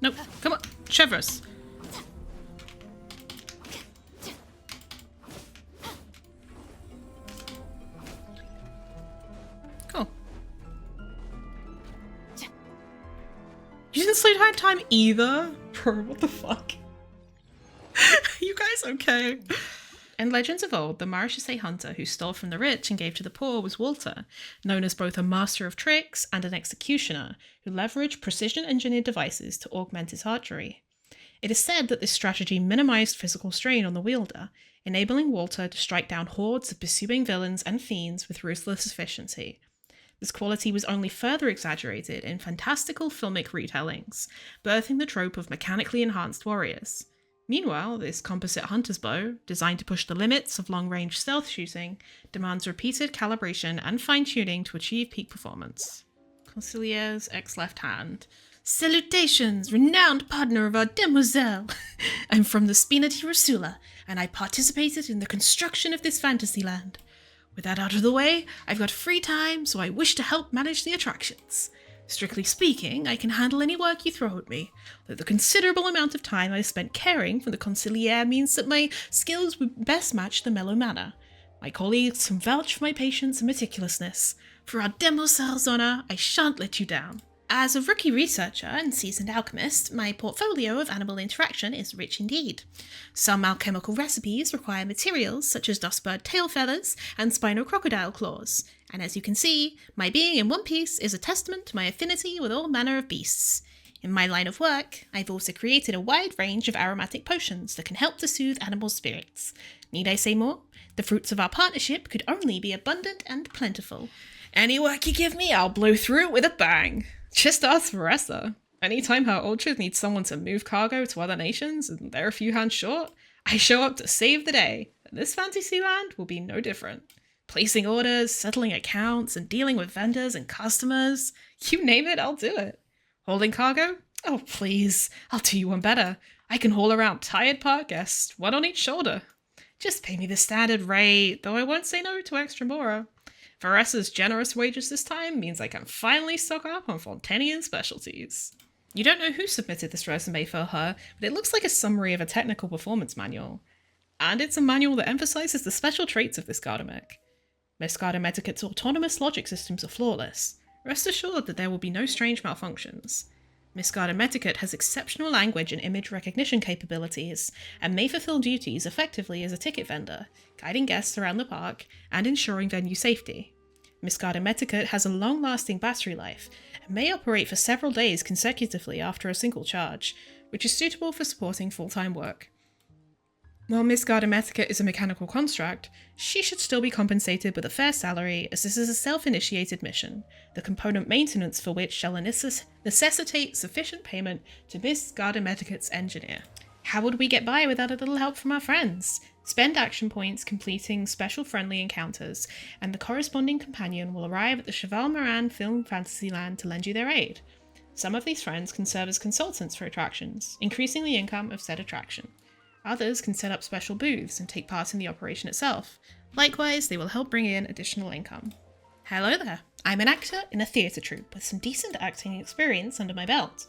Nope, come on, Chevros. Cool. You didn't slow down time either? Bro, what the fuck? You guys okay? In legends of old, the Maréchaussée hunter who stole from the rich and gave to the poor was Walter, known as both a master of tricks and an executioner who leveraged precision-engineered devices to augment his archery. It is said that this strategy minimized physical strain on the wielder, enabling Walter to strike down hordes of pursuing villains and fiends with ruthless efficiency. This quality was only further exaggerated in fantastical filmic retellings, birthing the trope of mechanically enhanced warriors. Meanwhile, this composite hunter's bow, designed to push the limits of long-range stealth shooting, demands repeated calibration and fine-tuning to achieve peak performance. Consilier's ex-left hand. Salutations, renowned partner of our demoiselle! I'm from the Spina to Rasula, and I participated in the construction of this fantasyland. With that out of the way, I've got free time, so I wish to help manage the attractions. Strictly speaking, I can handle any work you throw at me, though the considerable amount of time I've spent caring for the Consigliere means that my skills would best match the mellow manner. My colleagues can vouch for my patience and meticulousness. For our demoiselle's honour, I shan't let you down. As a rookie researcher and seasoned alchemist, my portfolio of animal interaction is rich indeed. Some alchemical recipes require materials such as dustbird tail feathers and spino crocodile claws, and as you can see, my being in one piece is a testament to my affinity with all manner of beasts. In my line of work, I've also created a wide range of aromatic potions that can help to soothe animal spirits. Need I say more? The fruits of our partnership could only be abundant and plentiful. Any work you give me, I'll blow through it with a bang. Just ask Varesa. Anytime her orchard needs someone to move cargo to other nations and they're a few hands short, I show up to save the day, and this Fantasyland will be no different. Placing orders, settling accounts, and dealing with vendors and customers. You name it, I'll do it. Holding cargo? Oh please, I'll do you one better. I can haul around tired park guests, one on each shoulder. Just pay me the standard rate, though I won't say no to extra more. Varesa's generous wages this time means I can finally stock up on Fontanian specialties. You don't know who submitted this resume for her, but it looks like a summary of a technical performance manual. And it's a manual that emphasizes the special traits of this Gardamek. Miss Gardameticate's autonomous logic systems are flawless. Rest assured that there will be no strange malfunctions. Miss Gardameticate has exceptional language and image recognition capabilities, and may fulfill duties effectively as a ticket vendor, guiding guests around the park and ensuring venue safety. Miss Gardameticate has a long-lasting battery life, and may operate for several days consecutively after a single charge, which is suitable for supporting full-time work. While Miss Gardameticate is a mechanical construct, she should still be compensated with a fair salary, as this is a self-initiated mission, the component maintenance for which shall necessitate sufficient payment to Miss Gardameticate's engineer. How would we get by without a little help from our friends? Spend action points completing special friendly encounters, and the corresponding companion will arrive at the chevalmarin Film Fantasyland to lend you their aid. Some of these friends can serve as consultants for attractions, increasing the income of said attraction. Others can set up special booths and take part in the operation itself. Likewise, they will help bring in additional income. Hello there, I'm an actor in a theatre troupe with some decent acting experience under my belt.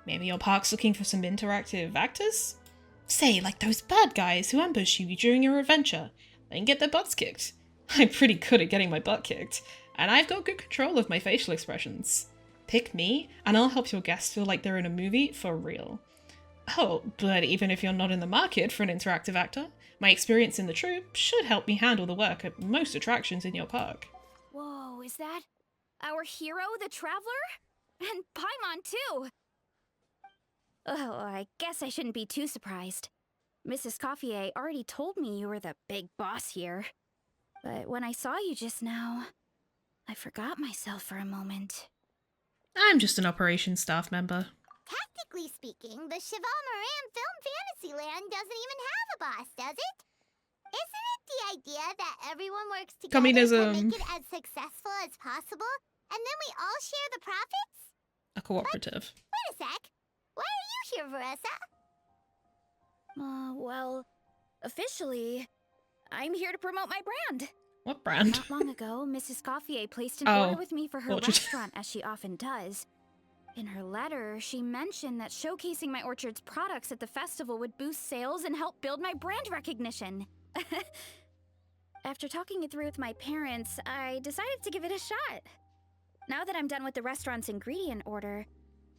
Maybe your park's looking for some interactive actors? Say, like those bad guys who ambush you during your adventure, then get their butts kicked. I'm pretty good at getting my butt kicked, and I've got good control of my facial expressions. Pick me, and I'll help your guests feel like they're in a movie for real. Oh, but even if you're not in the market for an interactive actor, my experience in the troupe should help me handle the work at most attractions in your park. Whoa, is that our hero, the Traveler? And Paimon, too! Oh, I guess I shouldn't be too surprised. Mrs. Coiffier already told me you were the big boss here. But when I saw you just now, I forgot myself for a moment. I'm just an operations staff member. Tactically speaking, the chevalmarin Film Fantasyland doesn't even have a boss, does it? Isn't it the idea that everyone works together Communism. to make it as successful as possible, and then we all share the profits? A cooperative. Wait a sec. Why are you here, Varesa? Well, officially, I'm here to promote my brand. What brand? Not long ago, Mrs. Coiffier placed an Oh, order with me for her orchard. restaurant, as she often does. In her letter, she mentioned that showcasing my orchard's products at the festival would boost sales and help build my brand recognition. After talking it through with my parents, I decided to give it a shot. Now that I'm done with the restaurant's ingredient order,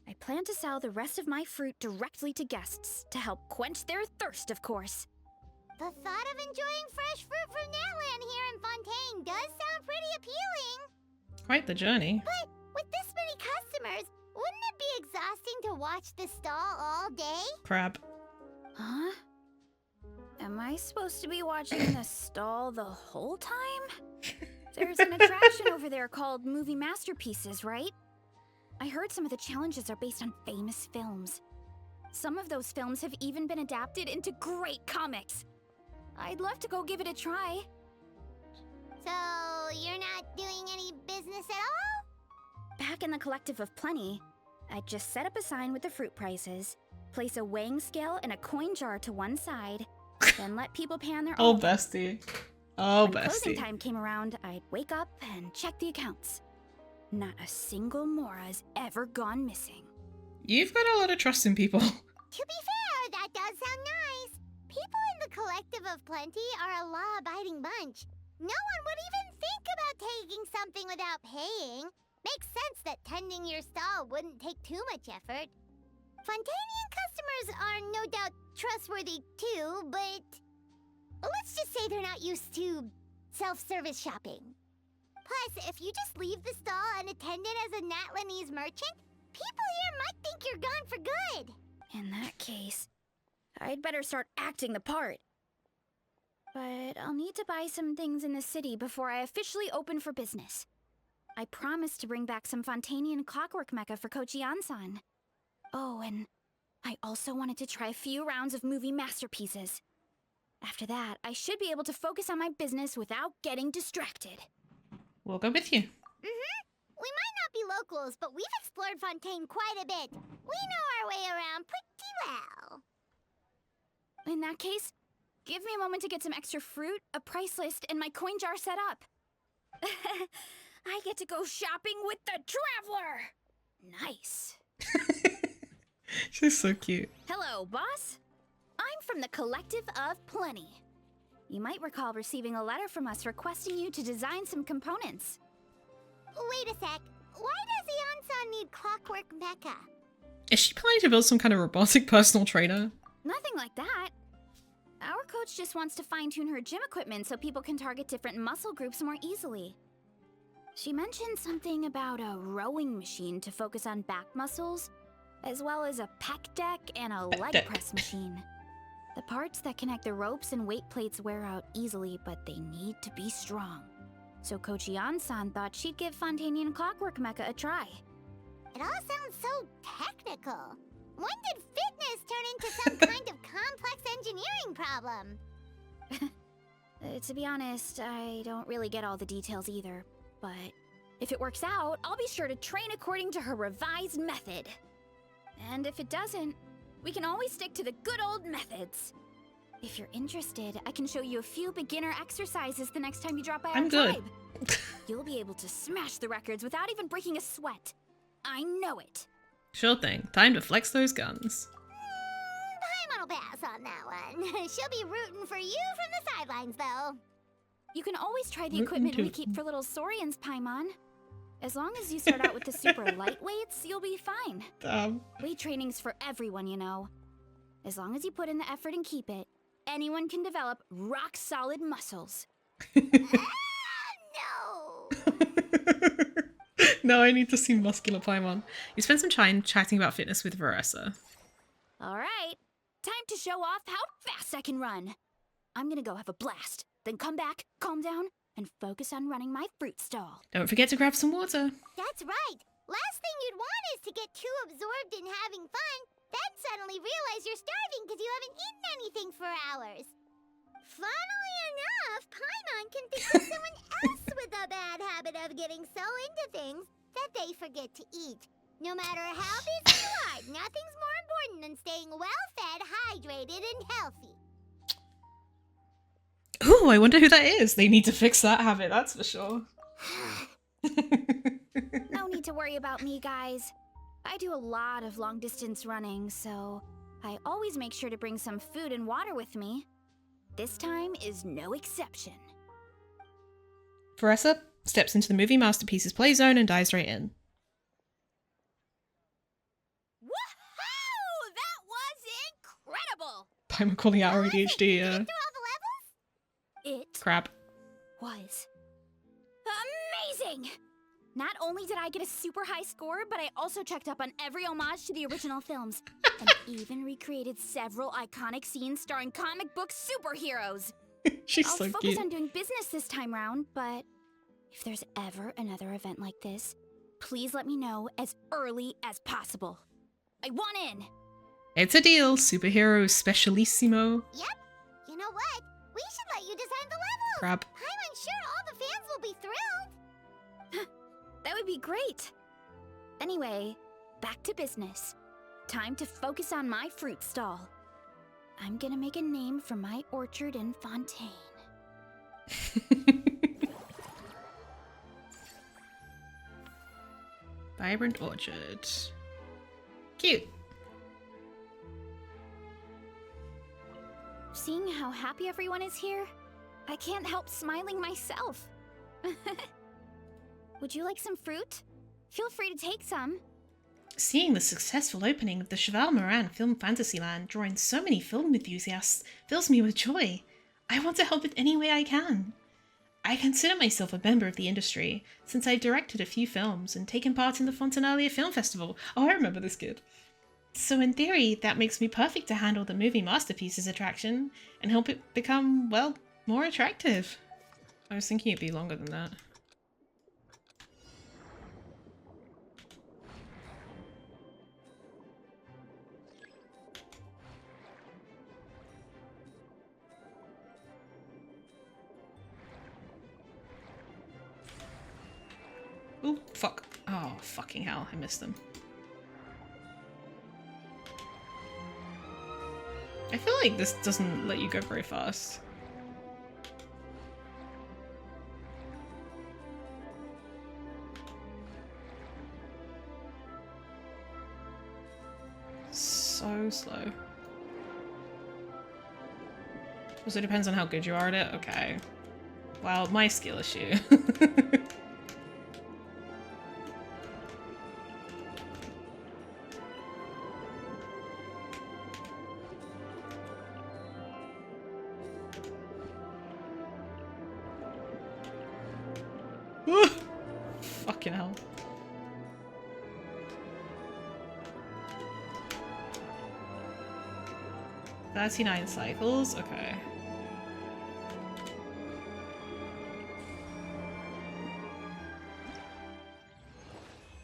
I plan to sell the rest of my fruit directly to guests to help quench their thirst, of course. The thought of enjoying fresh fruit from Natlan here in Fontaine does sound pretty appealing. Quite the journey. But with this many customers, wouldn't it be exhausting to watch the stall all day? Crab. Huh? Am I supposed to be watching the stall the whole time? There's an attraction over there called Movie Masterpieces, right? I heard some of the challenges are based on famous films. Some of those films have even been adapted into great comics. I'd love to go give it a try. So, you're not doing any business at all? Back in the Collective of Plenty, I'd just set up a sign with the fruit prices, place a weighing scale and a coin jar to one side, then let people pay on their Oh, own. bestie. Oh, When closing bestie. time came around, I'd wake up and check the accounts. Not a single Mora's ever gone missing. You've got a lot of trust in people. To be fair, that does sound nice. People in the Collective of Plenty are a law-abiding bunch. No one would even think about taking something without paying. Makes sense that tending your stall wouldn't take too much effort. Fontanian customers are no doubt trustworthy too, but let's just say they're not used to self-service shopping. Plus, if you just leave the stall unattended as a Natlanese merchant, people here might think you're gone for good. In that case, I'd better start acting the part. But I'll need to buy some things in the city before I officially open for business. I promised to bring back some Fontanian clockwork mecha for Coach Yansan. Oh, and I also wanted to try a few rounds of movie masterpieces. After that, I should be able to focus on my business without getting distracted. We'll go with you. We might not be locals, but we've explored Fontaine quite a bit. We know our way around pretty well. In that case, give me a moment to get some extra fruit, a price list, and my coin jar set up. I get to go shopping with the Traveler! Nice. She's so cute. Hello, boss. I'm from the Collective of Plenty. You might recall receiving a letter from us requesting you to design some components. Wait a sec. Why does Yansan need clockwork mecha? Is she planning to build some kind of robotic personal trainer? Nothing like that. Our coach just wants to fine-tune her gym equipment so people can target different muscle groups more easily. She mentioned something about a rowing machine to focus on back muscles, as well as a pec deck and a leg deck. press machine. The parts that connect the ropes and weight plates wear out easily, but they need to be strong. So Coach Yansan thought she'd give Fontanian Clockwork Mecha a try. It all sounds so technical. When did fitness turn into some kind of complex engineering problem? To be honest, I don't really get all the details either, but if it works out, I'll be sure to train according to her revised method. And if it doesn't, we can always stick to the good old methods. If you're interested, I can show you a few beginner exercises the next time you drop by our I'm good. tribe. You'll be able to smash the records without even breaking a sweat. I know it. Sure thing. Time to flex those guns. Paimon will pass on that one. She'll be rooting for you from the sidelines, though. You can always try the Rootin' equipment we tootin'. keep for little Saurians, Paimon. As long as you start out with the super lightweights, you'll be fine. Weight training's for everyone, you know. As long as you put in the effort and keep it, anyone can develop rock-solid muscles. No! No, I need to see muscular Paimon. You spent some time chatting about fitness with Varesa. All right, time to show off how fast I can run. I'm gonna go have a blast, then come back, calm down, and focus on running my fruit stall. Don't forget to grab some water. That's right. Last thing you'd want is to get too absorbed in having fun, then suddenly realize you're starving because you haven't eaten anything for hours. Funnily enough, Paimon can think of someone else with a bad habit of getting so into things that they forget to eat. No matter how busy you are, nothing's more important than staying well-fed, hydrated, and healthy. Ooh, I wonder who that is. They need to fix that habit, that's for sure. No need to worry about me, guys. I do a lot of long-distance running, so I always make sure to bring some food and water with me. This time is no exception. Varesa steps into the movie masterpieces play zone and dives right in. Woohoo! That was incredible! Paimon calling out our ADHD, Get through all the levels? It crap. was amazing! Not only did I get a super high score, but I also checked up on every homage to the original films, and even recreated several iconic scenes starring comic book superheroes. She's I'll so focus cute. on doing business this time round, but if there's ever another event like this, please let me know as early as possible. I want in! It's a deal, superhero specialissimo. Yep. You know what? We should let you design the levels. Crap. I'm sure all the fans will be thrilled. That would be great. Anyway, back to business. Time to focus on my fruit stall. I'm gonna make a name for my orchard in Fontaine. Vibrant orchard. Cute. Seeing how happy everyone is here, I can't help smiling myself. Would you like some fruit? Feel free to take some. Seeing the successful opening of the chevalmarin film Fantasyland drawing so many film enthusiasts fills me with joy. I want to help in any way I can. I consider myself a member of the industry, since I've directed a few films and taken part in the Fontanalia Film Festival. Oh, I remember this kid. So in theory, that makes me perfect to handle the movie masterpieces attraction and help it become, well, more attractive. I was thinking it'd be longer than that. Oh, fuck. Oh, fucking hell. I missed them. I feel like this doesn't let you go very fast. So slow. Also depends on how good you are at it. Okay. Well, my skill issue. Fucking hell. "39 cycles? Okay.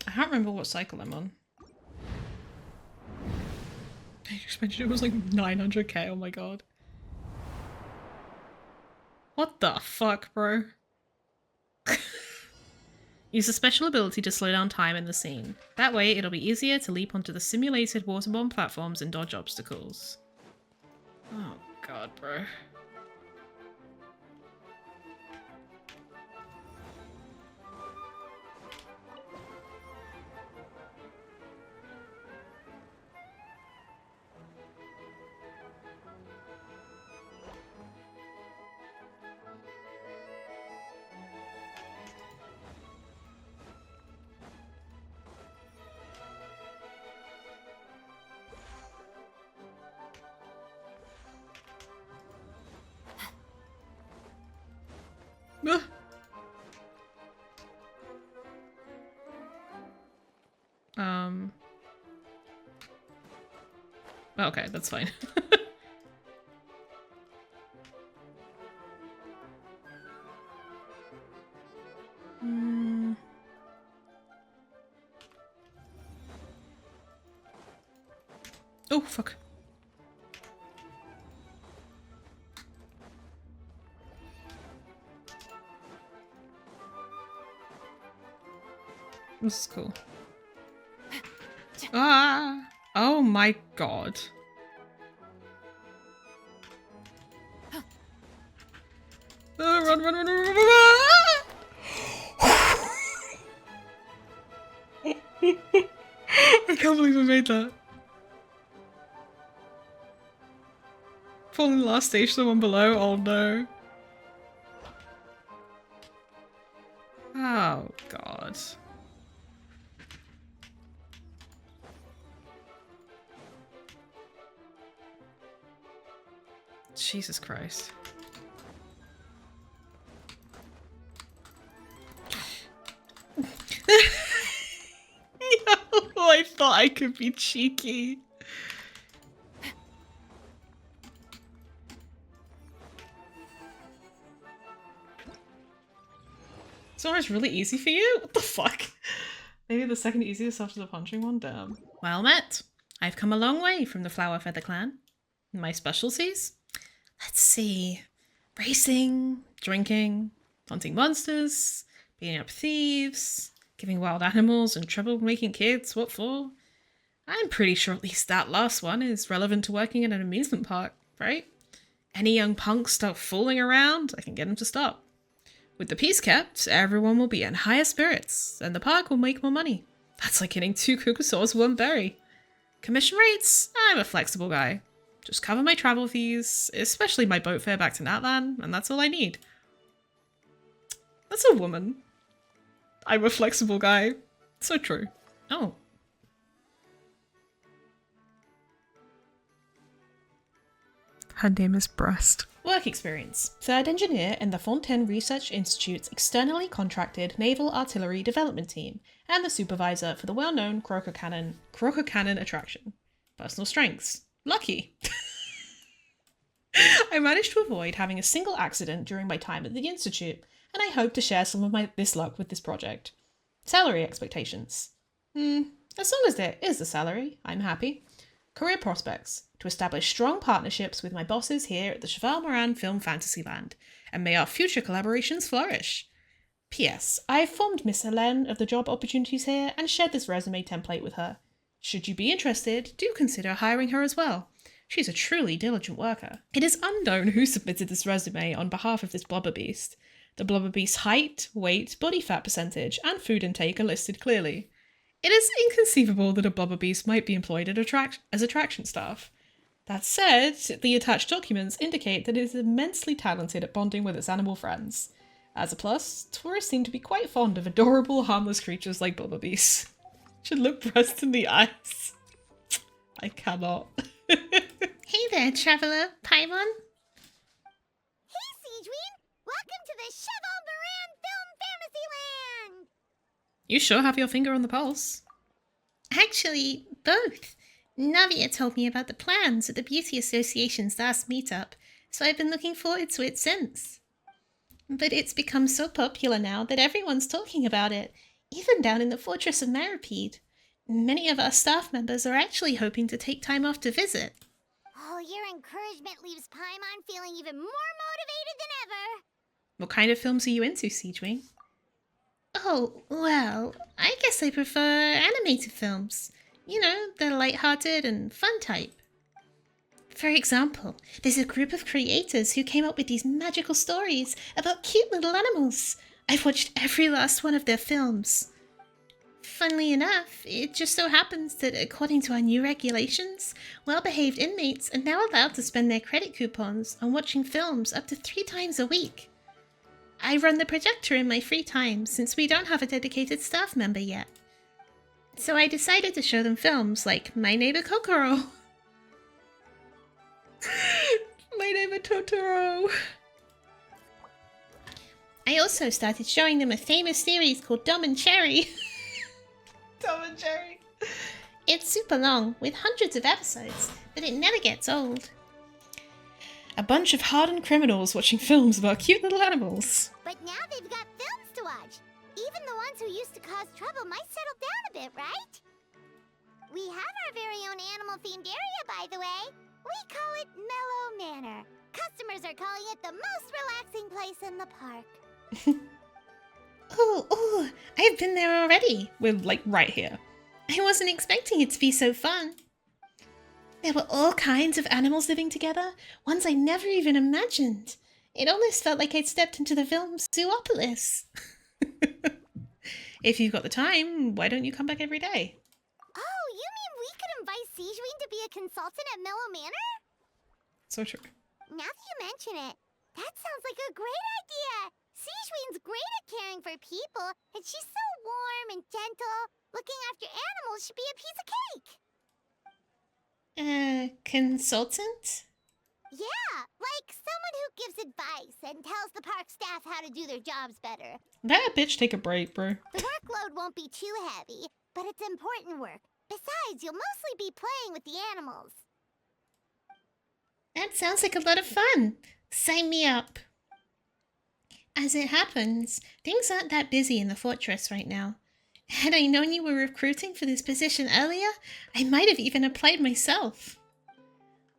I can't remember what cycle I'm on. I just mentioned it was like 900k, oh my god. What the fuck, bro? Use a special ability to slow down time in the scene. That way, it'll be easier to leap onto the simulated waterborne platforms and dodge obstacles. Oh god, bro. Okay, that's fine. Oh, fuck. This is cool. Ah! Oh my god. Run, run, run, run, run, run! I can't believe I made that. Falling the last stage to the one below? Oh no. Oh god. Jesus Christ. No, I thought I could be cheeky. It's almost really easy for you? What the fuck? Maybe the second easiest after the punching one? Damn. Well met. I've come a long way from the Flower Feather clan. My specialties? Let's see. Racing, drinking, hunting monsters, beating up thieves, giving wild animals and troublemaking kids what for. I'm pretty sure at least that last one is relevant to working in an amusement park, right? Any young punks start fooling around, I can get them to stop. With the peace kept, everyone will be in higher spirits, and the park will make more money. That's like hitting 2 Kukusaurs with 1 berry. Commission rates? I'm a flexible guy. Just cover my travel fees, especially my boat fare back to Natlan, and that's all I need. That's a woman. I'm a flexible guy. So true. Oh. Her name is Breast. Work experience. 3rd engineer in the Fontaine Research Institute's externally contracted Naval Artillery Development Team, and the supervisor for the well-known Croaker Cannon attraction. Personal strengths. Lucky. I managed to avoid having a single accident during my time at the Institute, and I hope to share some of this luck with this project. Salary expectations. As long as there is a salary, I'm happy. Career prospects. To establish strong partnerships with my bosses here at the chevalmarin Film Fantasyland, and may our future collaborations flourish. P.S. I informed Miss Helene of the job opportunities here and shared this resume template with her. Should you be interested, do consider hiring her as well. She's a truly diligent worker. It is unknown who submitted this resume on behalf of this blubber beast. The blubber beast's height, weight, body fat percentage, and food intake are listed clearly. It is inconceivable that a blubber beast might be employed as attraction staff. That said, the attached documents indicate that it is immensely talented at bonding with its animal friends. As a plus, tourists seem to be quite fond of adorable, harmless creatures like blubber beasts. Should look Breast in the eyes. I cannot. Hey there, traveler. Paimon? Hey, Sigewinne! Welcome to the chevalmarin Film Fantasyland! You sure have your finger on the pulse. Actually, both. Navia told me about the plans at the Beauty Association's last meetup, so I've been looking forward to it since. But it's become so popular now that everyone's talking about it, even down in the Fortress of Maripede. Many of our staff members are actually hoping to take time off to visit. Oh, your encouragement leaves Paimon feeling even more motivated than ever. What kind of films are you into, Sigewinne? Oh, well, I guess I prefer animated films. You know, the light-hearted and fun type. For example, there's a group of creators who came up with these magical stories about cute little animals. I've watched every last one of their films. Funnily enough, it just so happens that according to our new regulations, well-behaved inmates are now allowed to spend their credit coupons on watching films up to 3 times a week. I run the projector in my free time since we don't have a dedicated staff member yet. So I decided to show them films like My Neighbor Kokoro. My Neighbor Totoro. I also started showing them a famous series called Tom and Cherry. Tom and Jerry. It's super long, with hundreds of episodes, but it never gets old. A bunch of hardened criminals watching films about cute little animals. But now they've got films to watch. Even the ones who used to cause trouble might settle down a bit, right? We have our very own animal-themed area, by the way. We call it Mellow Manor. Customers are calling it the most relaxing place in the park. Oh, I've been there already. We're like right here. I wasn't expecting it to be so fun. There were all kinds of animals living together, ones I never even imagined. It almost felt like I'd stepped into the film Zoopolis. If you've got the time, why don't you come back every day? Oh, you mean we could invite Sigewinne to be a consultant at Mellow Manor? So true. Now that you mention it, that sounds like a great idea. Sigewinne's great at caring for people, and she's so warm and gentle. Looking after animals should be a piece of cake. Consultant? Yeah, like someone who gives advice and tells the park staff how to do their jobs better. That bitch take a break, bro. The workload won't be too heavy, but it's important work. Besides, you'll mostly be playing with the animals. That sounds like a lot of fun. Sign me up. As it happens, things aren't that busy in the fortress right now. Had I known you were recruiting for this position earlier, I might have even applied myself.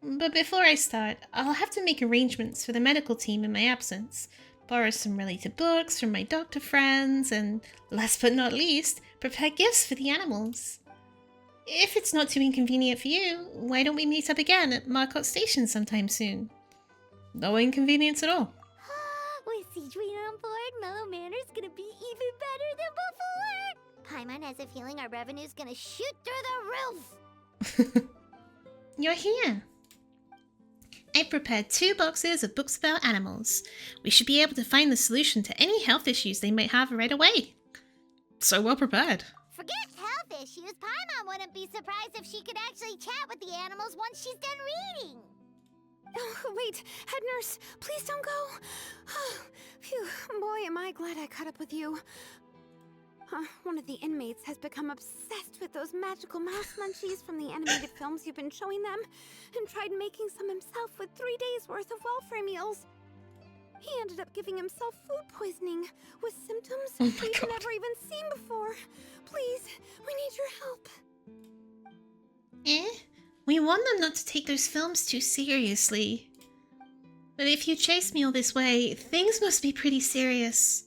But before I start, I'll have to make arrangements for the medical team in my absence, borrow some related books from my doctor friends, and, last but not least, prepare gifts for the animals. If it's not too inconvenient for you, why don't we meet up again at Marcotte Station sometime soon? No inconvenience at all. With Sigewinne on board, Mellow Manor's gonna be even better than before! Paimon has a feeling our revenue's gonna shoot through the roof! You're here. I prepared 2 boxes of books about animals. We should be able to find the solution to any health issues they might have right away. So well prepared. Forget health issues, Paimon wouldn't be surprised if she could actually chat with the animals once she's done reading! Oh, wait, head nurse, please don't go. Phew, boy, am I glad I caught up with you. One of the inmates has become obsessed with those magical mouse munchies from the animated films you've been showing them, and tried making some himself with 3 days' worth of welfare meals. He ended up giving himself food poisoning, with symptoms we've never even seen before. Please, we need your help. We want them not to take those films too seriously. But if you chase me all this way, things must be pretty serious.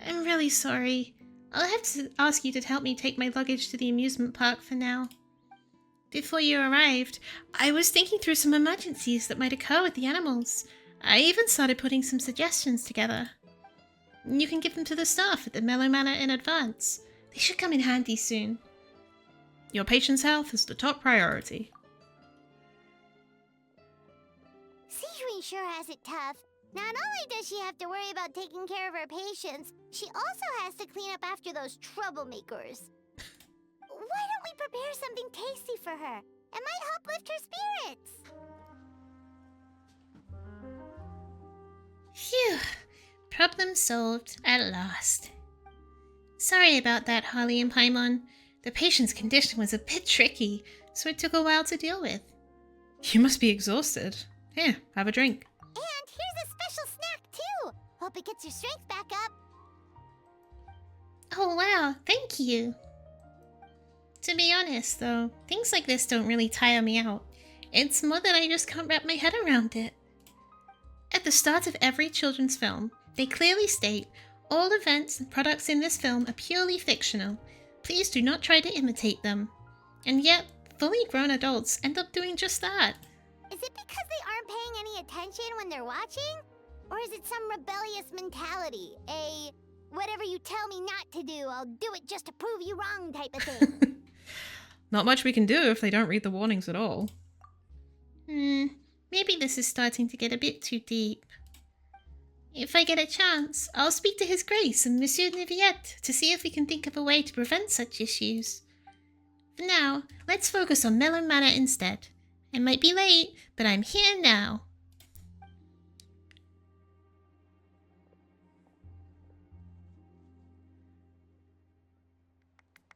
I'm really sorry. I'll have to ask you to help me take my luggage to the amusement park for now. Before you arrived, I was thinking through some emergencies that might occur with the animals. I even started putting some suggestions together. You can give them to the staff at the Mellow Manor in advance. They should come in handy soon. Your patient's health is the top priority. Sigewinne sure has it tough. Not only does she have to worry about taking care of her patients, she also has to clean up after those troublemakers. Why don't we prepare something tasty for her? It might help lift her spirits. Phew. Problem solved at last. Sorry about that, Holly and Paimon. The patient's condition was a bit tricky, so it took a while to deal with. You must be exhausted. Here, have a drink. And here's a special snack, too. Hope it gets your strength back up. Oh wow, thank you. To be honest, though, things like this don't really tire me out. It's more that I just can't wrap my head around it. At the start of every children's film, they clearly state, all events and products in this film are purely fictional. Please do not try to imitate them. And yet, fully grown adults end up doing just that. Is it because they aren't paying any attention when they're watching? Or is it some rebellious mentality? A whatever you tell me not to do, I'll do it just to prove you wrong type of thing? Not much we can do if they don't read the warnings at all. Maybe this is starting to get a bit too deep. If I get a chance, I'll speak to His Grace and Monsieur Niviette to see if we can think of a way to prevent such issues. For now, let's focus on Mellow Manor instead. I might be late, but I'm here now.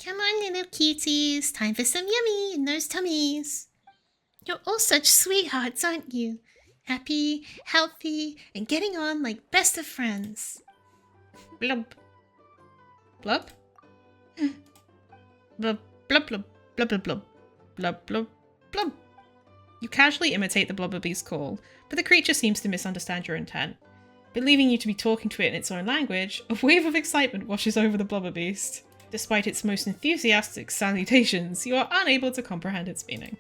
Come on, little cuties. Time for some yummy in those tummies. You're all such sweethearts, aren't you? Happy, healthy, and getting on like best of friends. Blub. Blub? Blub, blub, blub, blub, blub, blub. Blub, blub, blub. You casually imitate the blubberbee's call, but the creature seems to misunderstand your intent. Believing you to be talking to it in its own language, a wave of excitement washes over the blubberbeast. Despite its most enthusiastic salutations, you are unable to comprehend its meaning.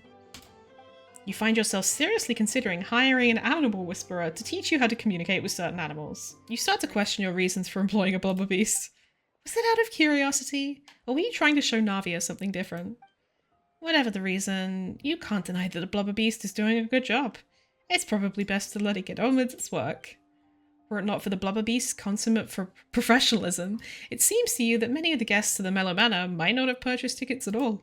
You find yourself seriously considering hiring an animal whisperer to teach you how to communicate with certain animals. You start to question your reasons for employing a blubberbeast. Was it out of curiosity, or were you trying to show Navia something different? Whatever the reason, you can't deny that the blubberbeast is doing a good job. It's probably best to let it get on with its work. Were it not for the blubberbeast's consummate professionalism, it seems to you that many of the guests to the Mellow Manor might not have purchased tickets at all.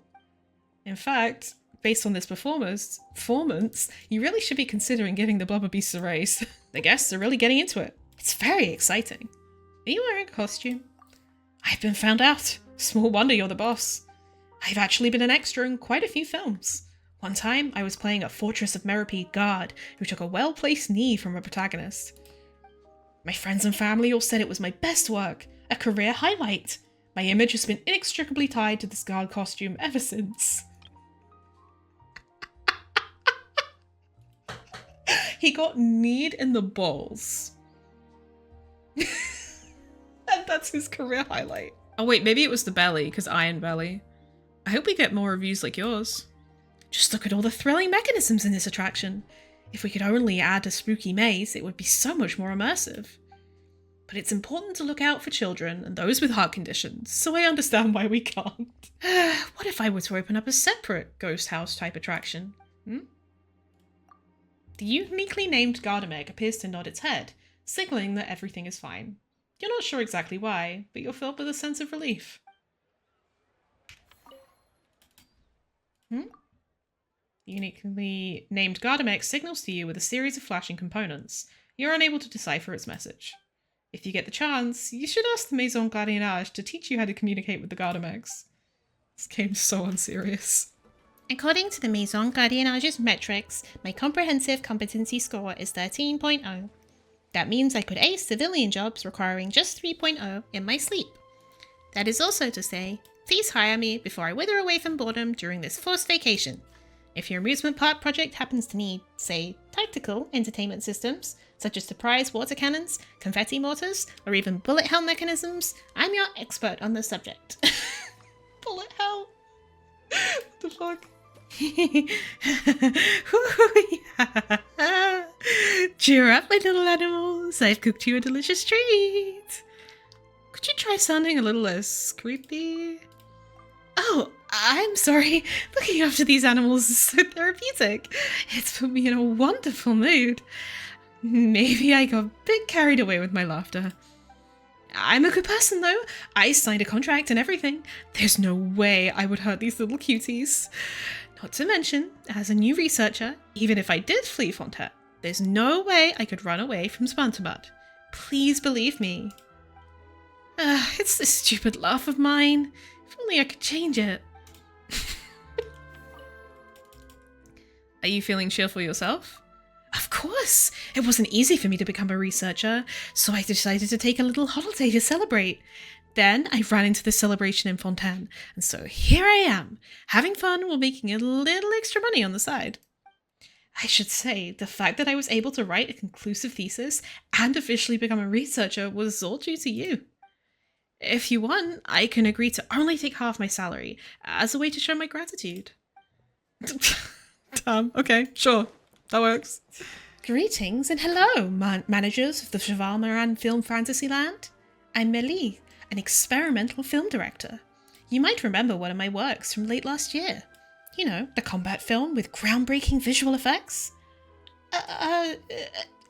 In fact, based on this performance, you really should be considering giving the blubberbeast a raise. The guests are really getting into it. It's very exciting. Are you wearing a costume? I've been found out. Small wonder you're the boss. I've actually been an extra in quite a few films. One time, I was playing a Fortress of Meropide guard who took a well-placed knee from a protagonist. My friends and family all said it was my best work, a career highlight. My image has been inextricably tied to this guard costume ever since. He got kneed in the balls. And that's his career highlight. Oh wait, maybe it was the belly, because Iron Belly. I hope we get more reviews like yours. Just look at all the thrilling mechanisms in this attraction. If we could only add a spooky maze, it would be so much more immersive. But it's important to look out for children and those with heart conditions, so I understand why we can't. What if I were to open up a separate ghost house type attraction? The uniquely named Gardamek appears to nod its head, signaling that everything is fine. You're not sure exactly why, but you're filled with a sense of relief. Uniquely named Gardamek signals to you with a series of flashing components. You're unable to decipher its message. If you get the chance, you should ask the Maison Gardiennage to teach you how to communicate with the Gardameks. This game's so unserious. According to the Maison Gardiennage's metrics, my comprehensive competency score is 13.0. That means I could ace civilian jobs requiring just 3.0 in my sleep. That is also to say, please hire me before I wither away from boredom during this forced vacation. If your amusement park project happens to need, say, tactical entertainment systems, such as surprise water cannons, confetti mortars, or even bullet hell mechanisms, I'm your expert on the subject. Bullet hell? What the fuck? Cheer up, my little animals. I've cooked you a delicious treat. Could you try sounding a little less creepy? Oh, I'm sorry. Looking after these animals is so therapeutic. It's put me in a wonderful mood. Maybe I got a bit carried away with my laughter. I'm a good person, though. I signed a contract and everything. There's no way I would hurt these little cuties. Not to mention, as a new researcher, even if I did flee Fontaine, there's no way I could run away from Spantamud. Please believe me. It's this stupid laugh of mine. If only I could change it. Are you feeling cheerful yourself? Of course! It wasn't easy for me to become a researcher, so I decided to take a little holiday to celebrate. Then I ran into the celebration in Fontaine, and so here I am, having fun while making a little extra money on the side. I should say, the fact that I was able to write a conclusive thesis and officially become a researcher was all due to you. If you want, I can agree to only take half my salary as a way to show my gratitude. Damn, okay, sure, that works. Greetings and hello, managers of the chevalmarin Film Fantasyland. I'm Melie, an experimental film director. You might remember one of my works from late last year. You know, the combat film with groundbreaking visual effects.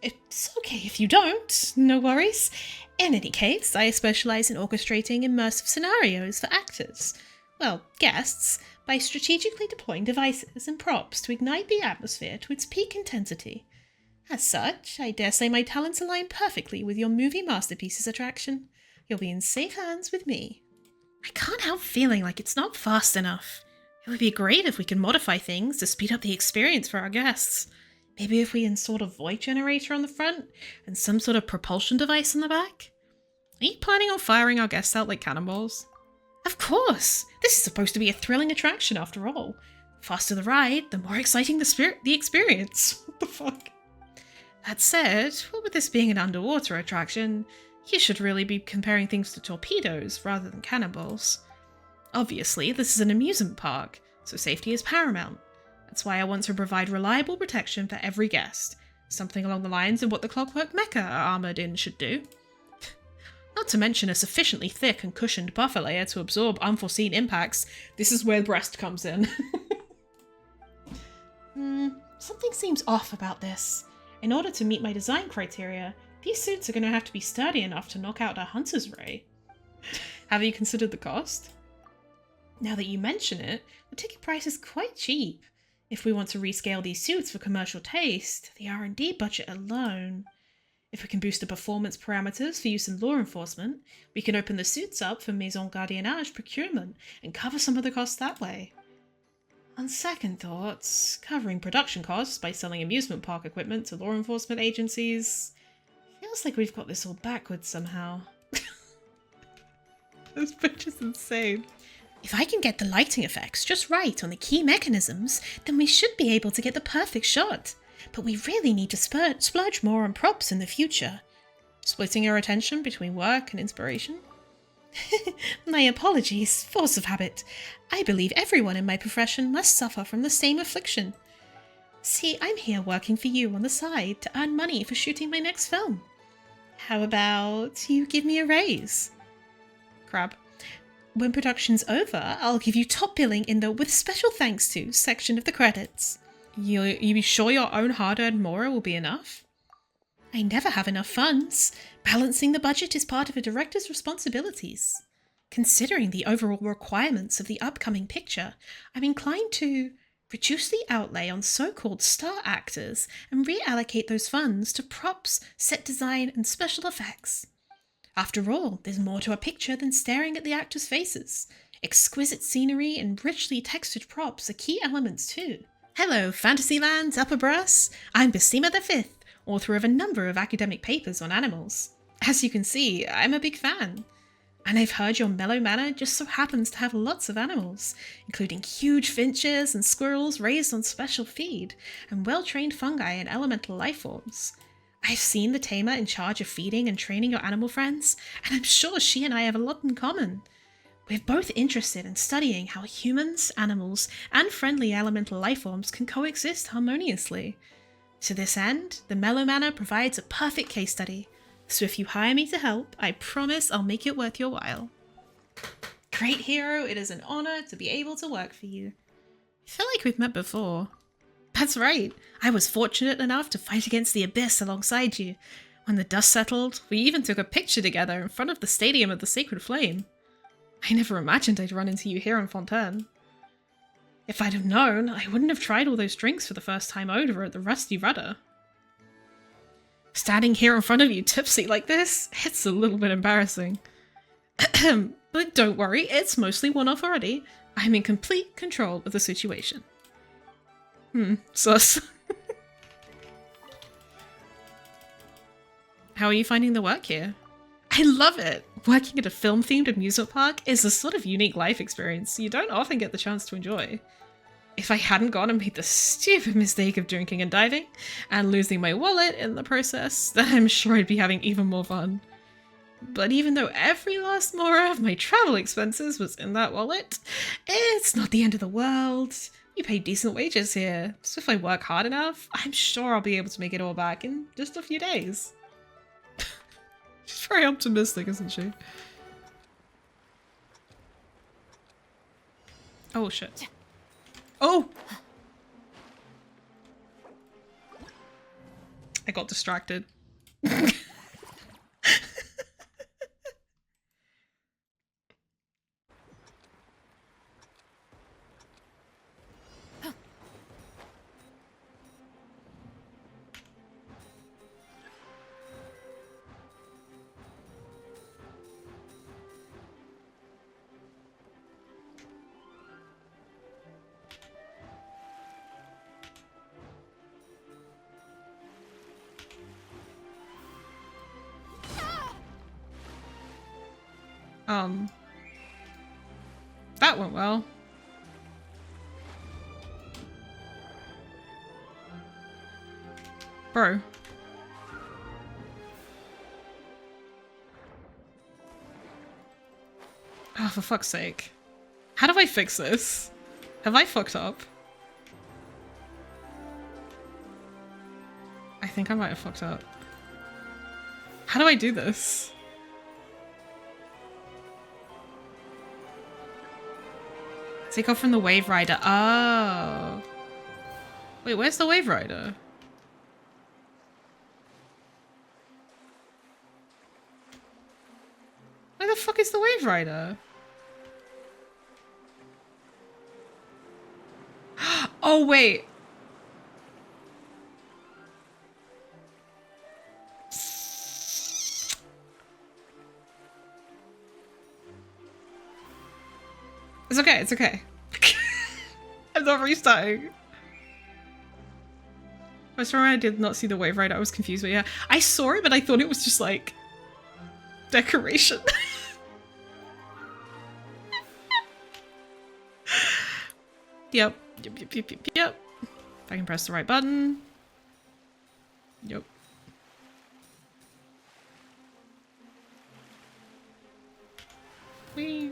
It's okay if you don't, no worries. In any case, I specialise in orchestrating immersive scenarios for actors, well, guests, by strategically deploying devices and props to ignite the atmosphere to its peak intensity. As such, I dare say my talents align perfectly with your movie masterpieces attraction. You'll be in safe hands with me. I can't help feeling like it's not fast enough. It would be great if we could modify things to speed up the experience for our guests. Maybe if we installed a void generator on the front and some sort of propulsion device on the back? Are you planning on firing our guests out like cannonballs? Of course! This is supposed to be a thrilling attraction after all. The faster the ride, the more exciting the experience. What the fuck? That said, what with this being an underwater attraction, you should really be comparing things to torpedoes rather than cannonballs. Obviously, this is an amusement park, so safety is paramount. That's why I want to provide reliable protection for every guest, something along the lines of what the Clockwork Mecha armoured in should do. Not to mention a sufficiently thick and cushioned buffer layer to absorb unforeseen impacts. This is where the breast comes in. Something seems off about this. In order to meet my design criteria, these suits are going to have to be sturdy enough to knock out a hunter's ray. Have you considered the cost? Now that you mention it, the ticket price is quite cheap. If we want to rescale these suits for commercial taste, the R&D budget alone... If we can boost the performance parameters for use in law enforcement, we can open the suits up for Maison Gardiennage procurement and cover some of the costs that way. On second thoughts, covering production costs by selling amusement park equipment to law enforcement agencies feels like we've got this all backwards somehow. This bitch is insane. If I can get the lighting effects just right on the key mechanisms, then we should be able to get the perfect shot. But we really need to splurge more on props in the future. Splitting your attention between work and inspiration? My apologies, force of habit. I believe everyone in my profession must suffer from the same affliction. See, I'm here working for you on the side to earn money for shooting my next film. How about you give me a raise? Crab. When production's over, I'll give you top billing in the "with special thanks to" section of the credits. You be sure your own hard-earned mora will be enough? I never have enough funds. Balancing the budget is part of a director's responsibilities. Considering the overall requirements of the upcoming picture, I'm inclined to reduce the outlay on so-called star actors and reallocate those funds to props, set design, and special effects. After all, there's more to a picture than staring at the actors' faces. Exquisite scenery and richly textured props are key elements too. Hello, Fantasyland's upper brass. I'm Spina the Fifth, author of a number of academic papers on animals. As you can see, I'm a big fan. And I've heard your mellow manor just so happens to have lots of animals, including huge finches and squirrels raised on special feed, and well-trained fungi and elemental life forms. I've seen the tamer in charge of feeding and training your animal friends, and I'm sure she and I have a lot in common. We're both interested in studying how humans, animals, and friendly elemental life forms can coexist harmoniously. To this end, the Mellow Manor provides a perfect case study. So if you hire me to help, I promise I'll make it worth your while. Great hero, it is an honor to be able to work for you. I feel like we've met before. That's right, I was fortunate enough to fight against the Abyss alongside you. When the dust settled, we even took a picture together in front of the Stadium of the Sacred Flame. I never imagined I'd run into you here in Fontaine. If I'd have known, I wouldn't have tried all those drinks for the first time over at the Rusty Rudder. Standing here in front of you tipsy like this, it's a little bit embarrassing. But don't worry, it's mostly worn off already. I'm in complete control of the situation. Sus. How are you finding the work here? I love it! Working at a film-themed amusement park is a sort of unique life experience you don't often get the chance to enjoy. If I hadn't gone and made the stupid mistake of drinking and diving, and losing my wallet in the process, then I'm sure I'd be having even more fun. But even though every last mora of my travel expenses was in that wallet, it's not the end of the world. You pay decent wages here, so if I work hard enough, I'm sure I'll be able to make it all back in just a few days. She's very optimistic, isn't she? Oh shit. Oh! I got distracted. That went well. Bro. Oh, for fuck's sake. How do I fix this? Have I fucked up? I think I might have fucked up. How do I do this? Take off from the Wave Rider. Oh. Wait, where's the Wave Rider? Where the fuck is the Wave Rider? Oh, wait. It's okay, it's okay. I'm not restarting. I swear I did not see the Wave Rider, I was confused, but yeah. I saw it, but I thought it was just like decoration. Yep. Yep. If I can press the right button. Yep. Whee.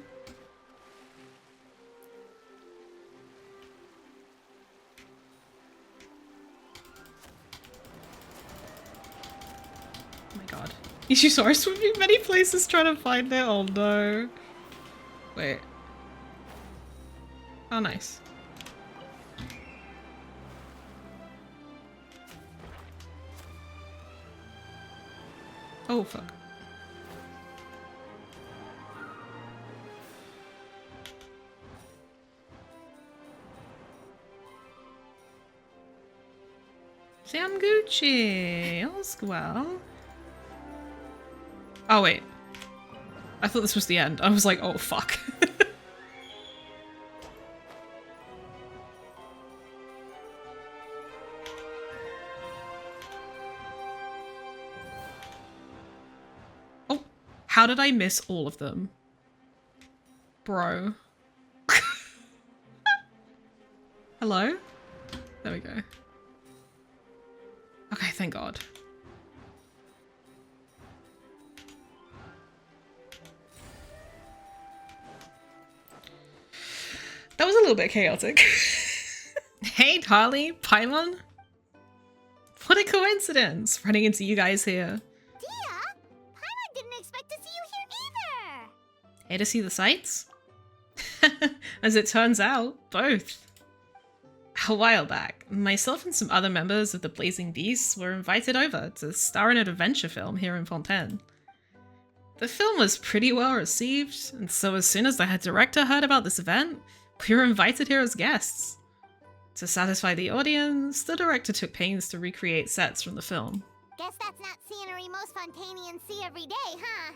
Oh my god. You saw us swimming many places trying to find it. Oh no. Wait. Oh, nice. Oh, fuck. Sam Gucci. All's well. Oh, wait. I thought this was the end. I was like, oh, fuck. Oh, how did I miss all of them? Bro. Hello? There we go. Okay, thank God. That was a little bit chaotic. Hey, Harley, Paimon. What a coincidence, running into you guys here. Dehya, Paimon didn't expect to see you here either. Here to see the sights? As it turns out, both. A while back, myself and some other members of the Blazing Beasts were invited over to star in an adventure film here in Fontaine. The film was pretty well received, and so as soon as the head director heard about this event, we were invited here as guests. To satisfy the audience, the director took pains to recreate sets from the film. Guess that's not scenery most Fontainians see every day, huh?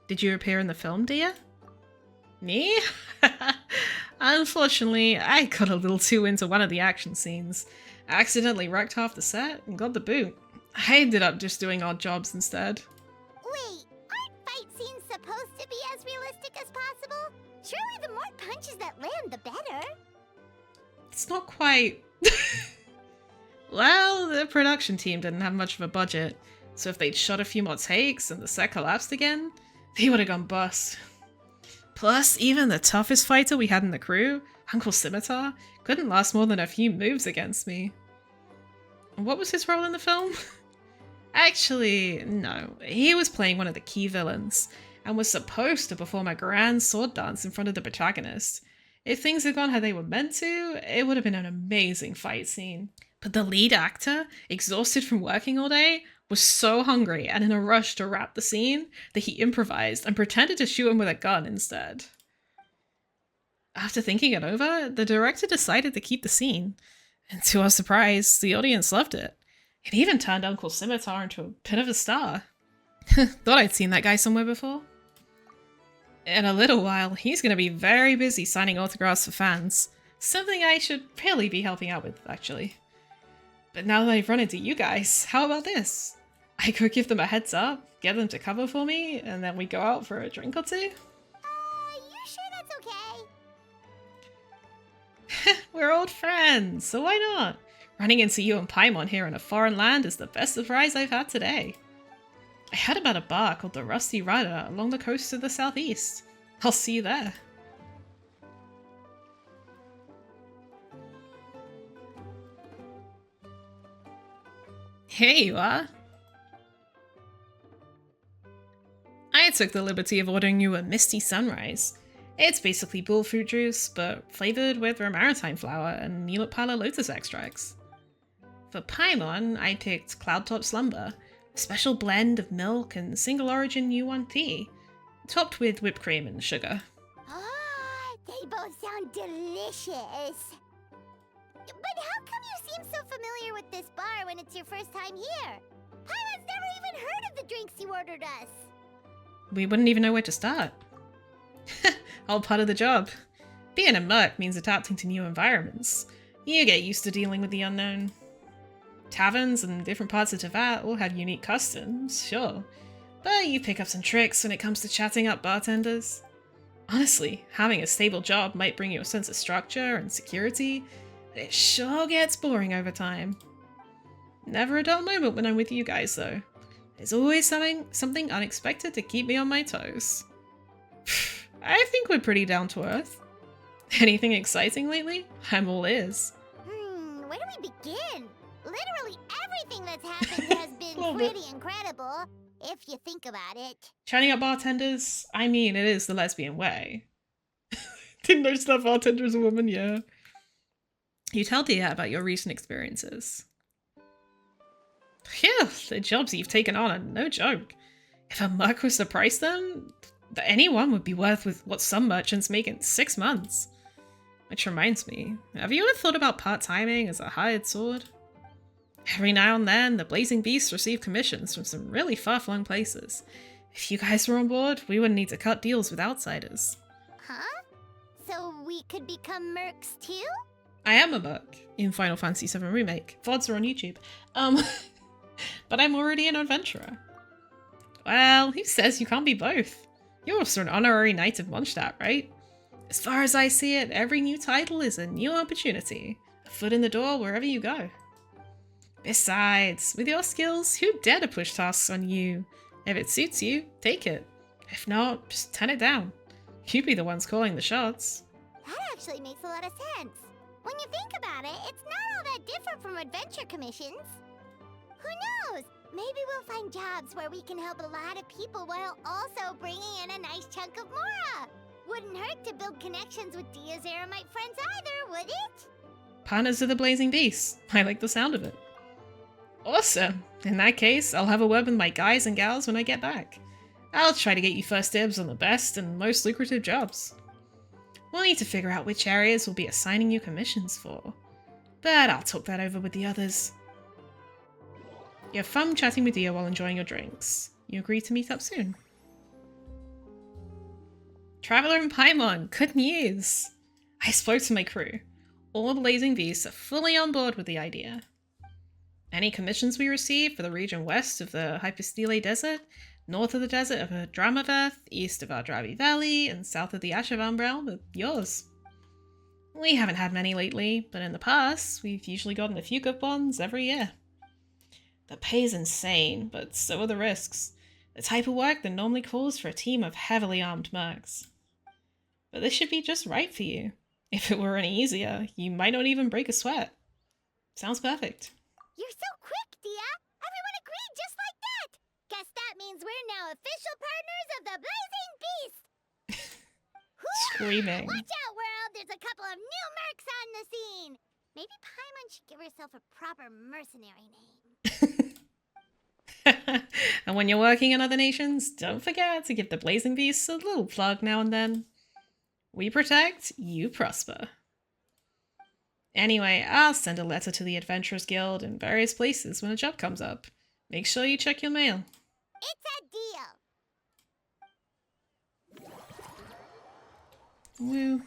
Did you appear in the film, Dehya? Me? Unfortunately, I got a little too into one of the action scenes, accidentally wrecked half the set, and got the boot. I ended up just doing odd jobs instead. Wait, aren't fight scenes supposed to be as realistic as possible? Surely the more punches that land, the better. It's not quite... Well, the production team didn't have much of a budget, so if they'd shot a few more takes and the set collapsed again, they would have gone bust. Plus, even the toughest fighter we had in the crew, Uncle Scimitar, couldn't last more than a few moves against me. What was his role in the film? Actually, no. He was playing one of the key villains, and was supposed to perform a grand sword dance in front of the protagonist. If things had gone how they were meant to, it would have been an amazing fight scene. But the lead actor, exhausted from working all day, was so hungry and in a rush to wrap the scene that he improvised and pretended to shoot him with a gun instead. After thinking it over, the director decided to keep the scene, and to our surprise, the audience loved it. It even turned Uncle Scimitar into a bit of a star. Thought I'd seen that guy somewhere before. In a little while, he's going to be very busy signing autographs for fans, something I should really be helping out with, actually. But now that I've run into you guys, how about this? I could give them a heads up, get them to cover for me, and then we go out for a drink or two? You sure that's okay? We're old friends, so why not? Running into you and Paimon here in a foreign land is the best surprise I've had today. I heard about a bar called the Rusty Rudder along the coast of the southeast. I'll see you there. Here you are. I took the liberty of ordering you a Misty Sunrise. It's basically bullfruit juice, but flavoured with romaritime flower and Mullet Pala lotus extracts. For Paimon, I picked Cloudtop Slumber, a special blend of milk and single origin Yuan tea, topped with whipped cream and sugar. Ah, they both sound delicious. But how come you seem so familiar with this bar when it's your first time here? Paimon's never even heard of the drinks you ordered us. We wouldn't even know where to start. All part of the job. Being a merc means adapting to new environments. You get used to dealing with the unknown. Taverns and different parts of Teyvat all have unique customs, sure. But you pick up some tricks when it comes to chatting up bartenders. Honestly, having a stable job might bring you a sense of structure and security, but it sure gets boring over time. Never a dull moment when I'm with you guys, though. There's always something unexpected to keep me on my toes. I think we're pretty down to earth. Anything exciting lately? I'm all ears. Where do we begin? Literally everything that's happened has been pretty incredible, if you think about it. Chatting up bartenders? I mean, it is the lesbian way. Didn't notice that bartender's a woman, yeah. You tell Dehya about your recent experiences. Phew, the jobs you've taken on are no joke. If a merc was to price them, anyone would be worth with what some merchants make in 6 months. Which reminds me, have you ever thought about part-timing as a hired sword? Every now and then, the Blazing Beasts receive commissions from some really far-flung places. If you guys were on board, we wouldn't need to cut deals with outsiders. Huh? So we could become mercs too? I am a merc in Final Fantasy VII Remake. VODs are on YouTube. But I'm already an adventurer. Well, who says you can't be both? You're also an honorary Knight of Mondstadt, right? As far as I see it, every new title is a new opportunity. A foot in the door wherever you go. Besides, with your skills, who'd dare to push tasks on you? If it suits you, take it. If not, just turn it down. You'd be the ones calling the shots. That actually makes a lot of sense. When you think about it, it's not all that different from adventure commissions. Who knows? Maybe we'll find jobs where we can help a lot of people while also bringing in a nice chunk of Mora. Wouldn't hurt to build connections with Dehya's Eremite friends either, would it? Partners of the Blazing Beasts. I like the sound of it. Awesome. In that case, I'll have a word with my guys and gals when I get back. I'll try to get you first dibs on the best and most lucrative jobs. We'll need to figure out which areas we'll be assigning you commissions for. But I'll talk that over with the others. You have fun chatting with Dehya while enjoying your drinks. You agree to meet up soon. Traveler and Paimon, good news! I spoke to my crew. All the Blazing Beasts are fully on board with the idea. Any commissions we receive for the region west of the Hyperstele Desert, north of the desert of Dramaveth, east of Ardravi Valley, and south of the Ashavan Realm are yours. We haven't had many lately, but in the past, we've usually gotten a few good ones every year. The pay's insane, but so are the risks. The type of work that normally calls for a team of heavily armed mercs. But this should be just right for you. If it were any easier, you might not even break a sweat. Sounds perfect. You're so quick, Dehya! Everyone agreed just like that! Guess that means we're now official partners of the Blazing Beast! Screaming. Watch out, world! There's a couple of new mercs on the scene! Maybe Paimon should give herself a proper mercenary name. And when you're working in other nations, don't forget to give the Blazing Beasts a little plug now and then. We protect, you prosper. Anyway, I'll send a letter to the Adventurers Guild in various places when a job comes up. Make sure you check your mail. It's a deal! Woo.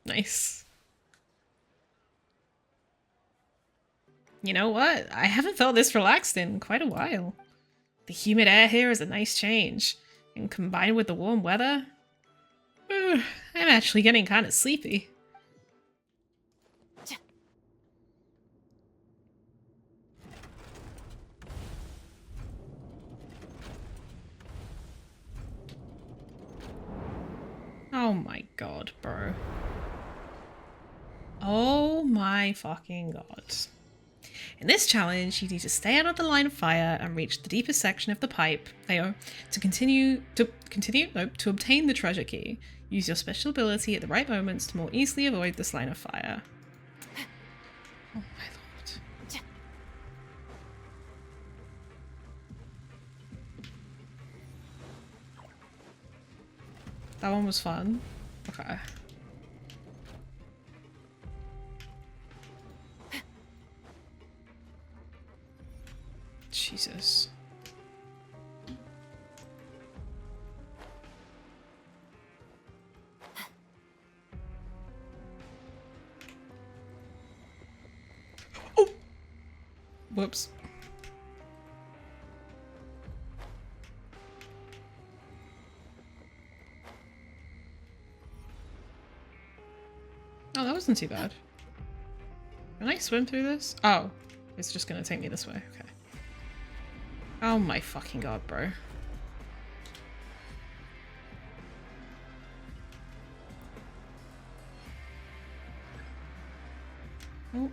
Nice. You know what? I haven't felt this relaxed in quite a while. The humid air here is a nice change, and combined with the warm weather, I'm actually getting kind of sleepy. Oh my god, bro. Oh my fucking god. In this challenge, you need to stay out of the line of fire and reach the deepest section of the pipe, to obtain the treasure key. Use your special ability at the right moments to more easily avoid this line of fire. Oh my lord. That one was fun. Okay. Jesus. Oh! Whoops. wasn't too bad. Can I swim through this? Oh, it's just gonna take me this way. Okay. Oh my fucking god, bro. Oh.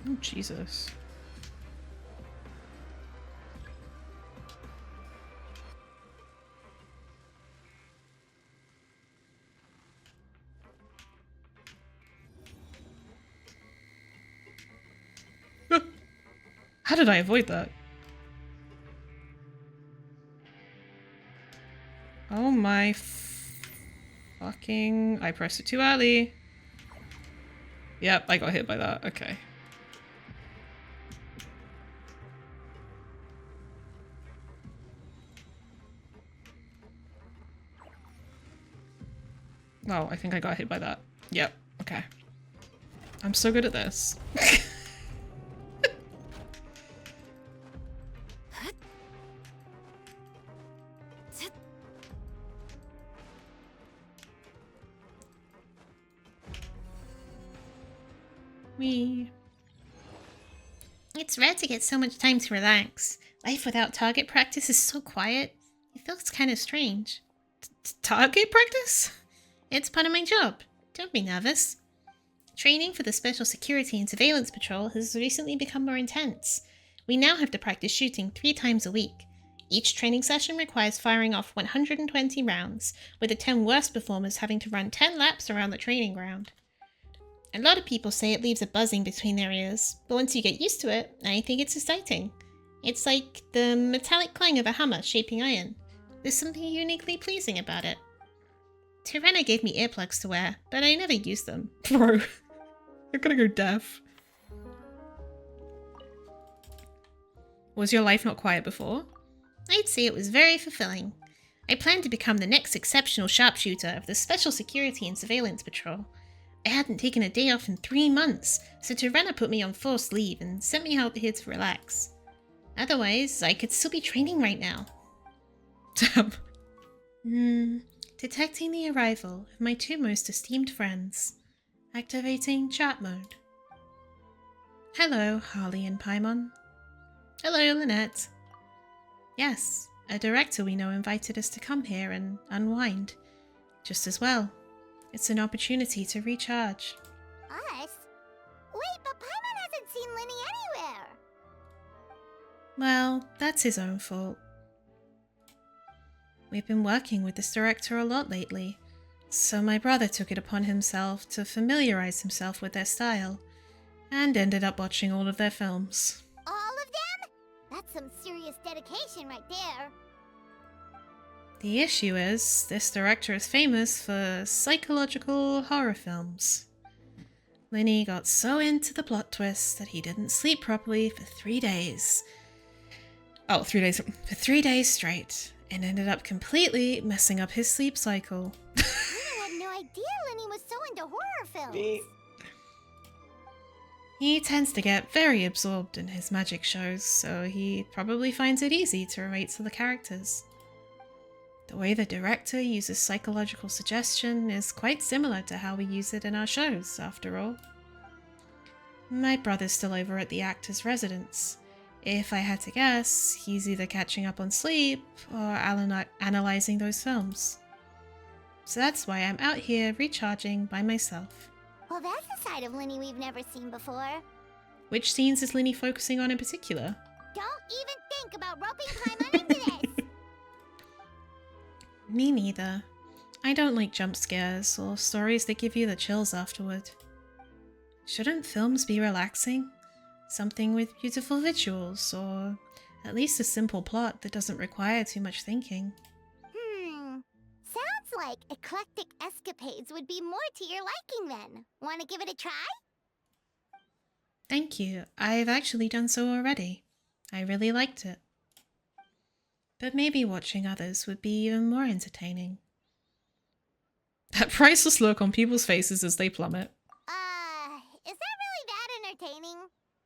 Oh, Jesus. How did I avoid that? Oh my fucking... I pressed it too early. Yep, I got hit by that. Okay. Oh, I think I got hit by that. Yep, okay. I'm so good at this. Wee. It's rare to get so much time to relax. Life without target practice is so quiet. It feels kind of strange. Target practice? It's part of my job. Don't be nervous. Training for the Special Security and Surveillance Patrol has recently become more intense. We now have to practice shooting 3 times a week. Each training session requires firing off 120 rounds, with the 10 worst performers having to run 10 laps around the training ground. A lot of people say it leaves a buzzing between their ears, but once you get used to it, I think it's exciting. It's like the metallic clang of a hammer shaping iron. There's something uniquely pleasing about it. Furina gave me earplugs to wear, but I never used them. Bro, you're gonna go deaf. Was your life not quiet before? I'd say it was very fulfilling. I plan to become the next exceptional sharpshooter of the Special Security and Surveillance Patrol. I hadn't taken a day off in 3 months, so Furina put me on forced leave and sent me out here to relax. Otherwise, I could still be training right now. Damn. Detecting the arrival of my 2 most esteemed friends. Activating chat mode. Hello, Harley and Paimon. Hello, Lynette. Yes, a director we know invited us to come here and unwind. Just as well. It's an opportunity to recharge. Us? Wait, but Paimon hasn't seen Linny anywhere. Well, that's his own fault. We've been working with this director a lot lately, so my brother took it upon himself to familiarize himself with their style, and ended up watching all of their films. All of them? That's some serious dedication right there. The issue is, this director is famous for psychological horror films. Linny got so into the plot twist that he didn't sleep properly for 3 days. Oh, 3 days. For 3 days straight. And ended up completely messing up his sleep cycle. I had no idea Linny was so into horror films. He tends to get very absorbed in his magic shows, so he probably finds it easy to relate to the characters. The way the director uses psychological suggestion is quite similar to how we use it in our shows, after all. My brother's still over at the actor's residence. If I had to guess, he's either catching up on sleep or analyzing those films. So that's why I'm out here recharging by myself. Well, that's a side of Linny we've never seen before. Which scenes is Linny focusing on in particular? Don't even think about roping Paimon into this! Me neither. I don't like jump scares or stories that give you the chills afterward. Shouldn't films be relaxing? Something with beautiful visuals, or at least a simple plot that doesn't require too much thinking. Sounds like eclectic escapades would be more to your liking then. Want to give it a try? Thank you. I've actually done so already. I really liked it. But maybe watching others would be even more entertaining. That priceless look on people's faces as they plummet. Is that really that entertaining?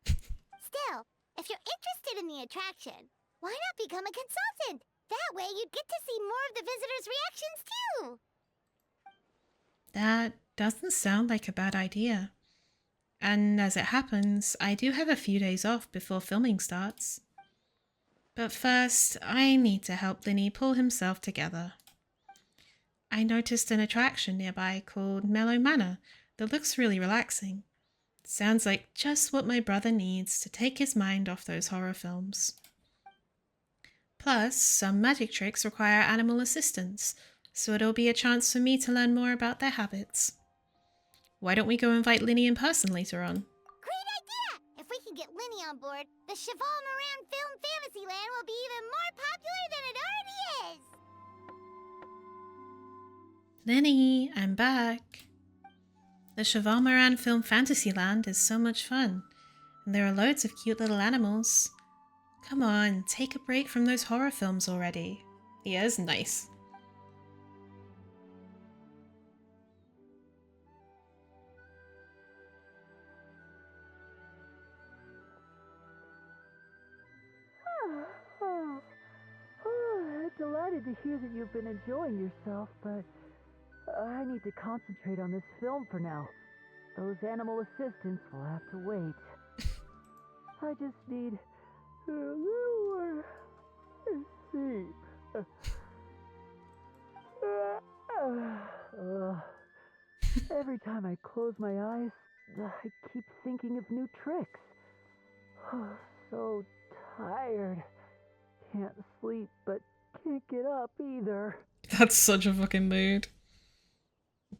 Still, if you're interested in the attraction, why not become a consultant? That way you'd get to see more of the visitors' reactions too. That doesn't sound like a bad idea. And as it happens, I do have a few days off before filming starts. But first, I need to help Linny pull himself together. I noticed an attraction nearby called Mellow Manor that looks really relaxing. Sounds like just what my brother needs to take his mind off those horror films. Plus, some magic tricks require animal assistance, so it'll be a chance for me to learn more about their habits. Why don't we go invite Linny in person later on? Great idea! If we can get Linny on board, the chevalmarin Film Fantasyland will be even more popular than it already is! Linny, I'm back. The chevalmarin Film Fantasyland is so much fun, and there are loads of cute little animals. Come on, take a break from those horror films already. Yeah, it's nice. Delighted to hear that you've been enjoying yourself, but I need to concentrate on this film for now. Those animal assistants will have to wait. I just need a little more sleep. Every time I close my eyes, I keep thinking of new tricks. So tired. Can't sleep, but can't get up either. That's such a fucking mood.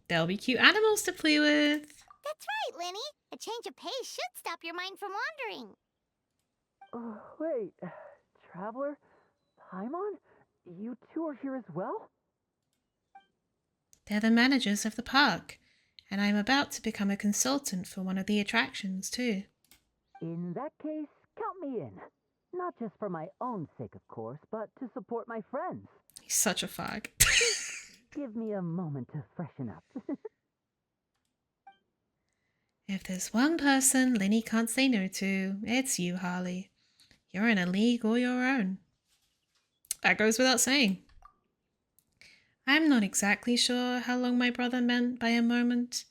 There'll be cute animals to play with. That's right, Linny. A change of pace should stop your mind from wandering. Wait, Traveler? Paimon? You two are here as well? They're the managers of the park, and I'm about to become a consultant for one of the attractions too. In that case, count me in. Not just for my own sake, of course, but to support my friends. He's such a fag. Give me a moment to freshen up. If there's one person Linny can't say no to, it's you, Harley. You're in a league all your own. That goes without saying. I'm not exactly sure how long my brother meant by a moment,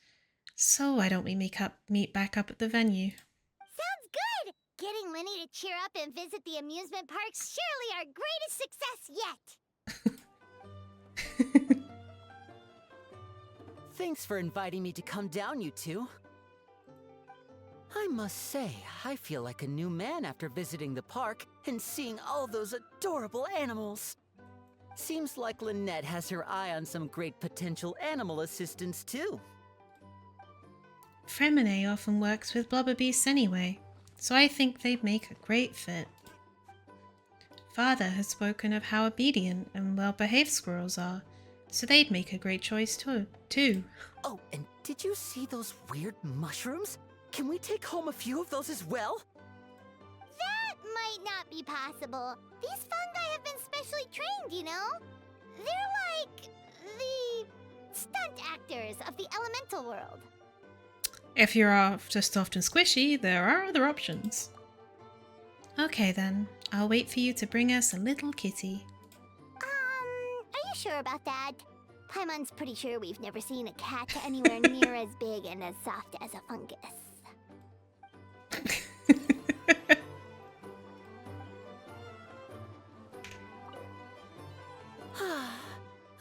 so why don't we meet back up at the venue? Sounds good! Getting Linny to cheer up and visit the amusement park's surely our greatest success yet! Thanks for inviting me to come down, you two. I must say, I feel like a new man after visiting the park and seeing all those adorable animals. Seems like Lynette has her eye on some great potential animal assistants, too. Fremine often works with blubber beasts anyway, so I think they'd make a great fit. Father has spoken of how obedient and well-behaved squirrels are, so they'd make a great choice too. Oh, and did you see those weird mushrooms? Can we take home a few of those as well? That might not be possible. These fungi have been specially trained, you know? They're like the stunt actors of the elemental world. If you're just soft and squishy, there are other options. Okay then, I'll wait for you to bring us a little kitty. Are you sure about that? Paimon's pretty sure we've never seen a cat anywhere near as big and as soft as a fungus.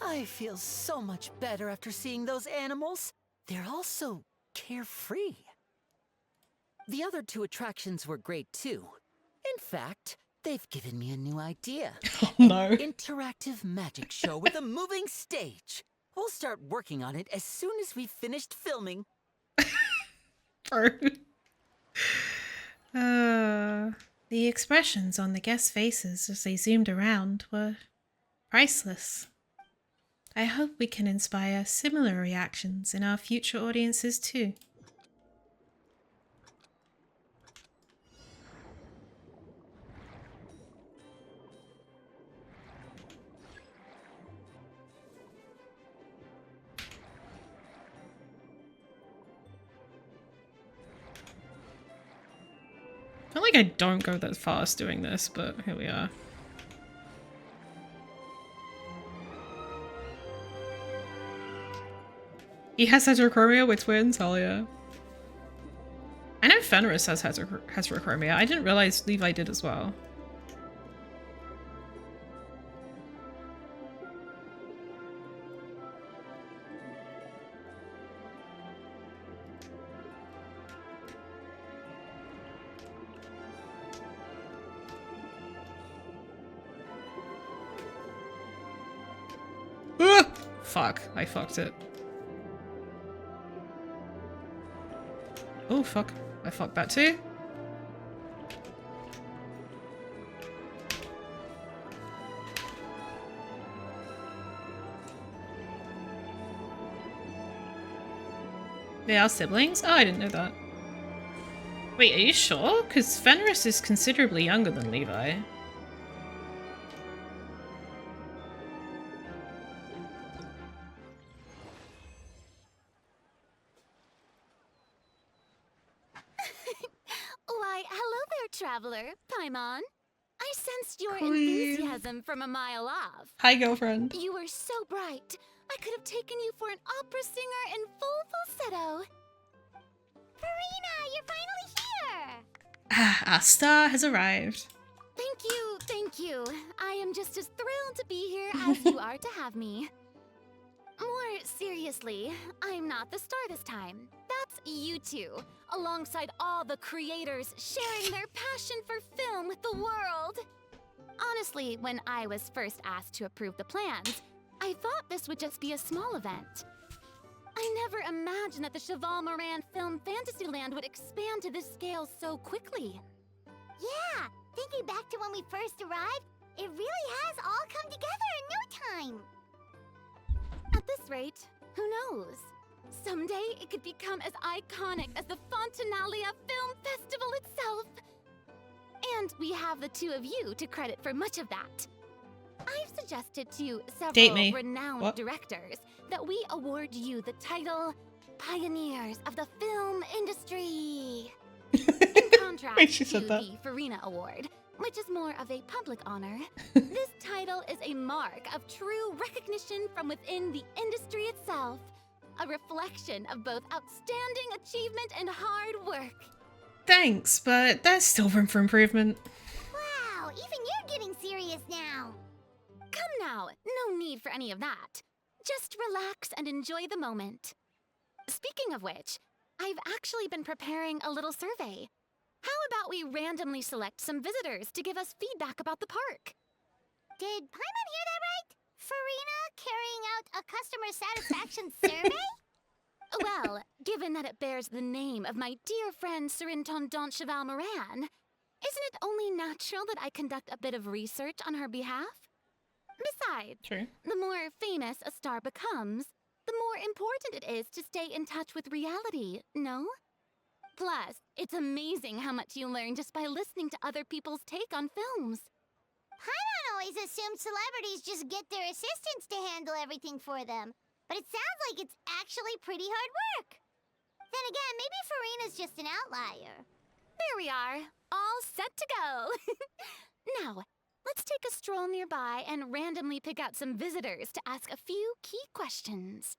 I feel so much better after seeing those animals. They're all so carefree. The other two attractions were great too. In fact, they've given me a new idea. Oh no. Interactive magic show with a moving stage. We'll start working on it as soon as we've finished filming. The expressions on the guests' faces as they zoomed around were priceless. I hope we can inspire similar reactions in our future audiences too. feel like I don't go that fast doing this, but here we are. He has heterochromia with twins? Hell yeah. I know Fenris has heterochromia. I didn't realize Levi did as well. Ah! Fuck, I fucked it. Oh fuck, I fucked that too. They are siblings? Oh, I didn't know that. Wait, are you sure? Because Fenris is considerably younger than Levi. Why, hello there, traveler. Paimon. I sensed your Queen. enthusiasm from a mile off. Hi, girlfriend. You were so bright. I could have taken you for an opera singer in full falsetto. Furina, you're finally here! Ah, our star has arrived. Thank you, thank you. I am just as thrilled to be here as you are to have me. More seriously, I'm not the star this time. That's you two, alongside all the creators sharing their passion for film with the world. Honestly, when I was first asked to approve the plans, I thought this would just be a small event. I never imagined that the chevalmarin film Fantasyland would expand to this scale so quickly. Yeah, thinking back to when we first arrived, it really has all come together in no time. At this rate, who knows? Someday it could become as iconic as the Fontanalia Film Festival itself. And we have the two of you to credit for much of that. I've suggested to several renowned directors that we award you the title Pioneers of the Film Industry. In contrast Wait, she to said that. the Furina Award, which is more of a public honor, this title is a mark of true recognition from within the industry itself. A reflection of both outstanding achievement and hard work. Thanks, but there's still room for improvement. Wow, even you're getting serious now. Come now, no need for any of that. Just relax and enjoy the moment. Speaking of which, I've actually been preparing a little survey. How about we randomly select some visitors to give us feedback about the park? Did Paimon hear that right? Furina carrying out a customer satisfaction survey? Well, given that it bears the name of my dear friend Surintendant Chevalmarin, isn't it only natural that I conduct a bit of research on her behalf? Besides, True. the more famous a star becomes, the more important it is to stay in touch with reality, no? Plus, it's amazing how much you learn just by listening to other people's take on films. Paimon always assumed celebrities just get their assistants to handle everything for them. But it sounds like it's actually pretty hard work. Then again, maybe Furina's just an outlier. There we are, all set to go. Now, let's take a stroll nearby and randomly pick out some visitors to ask a few key questions.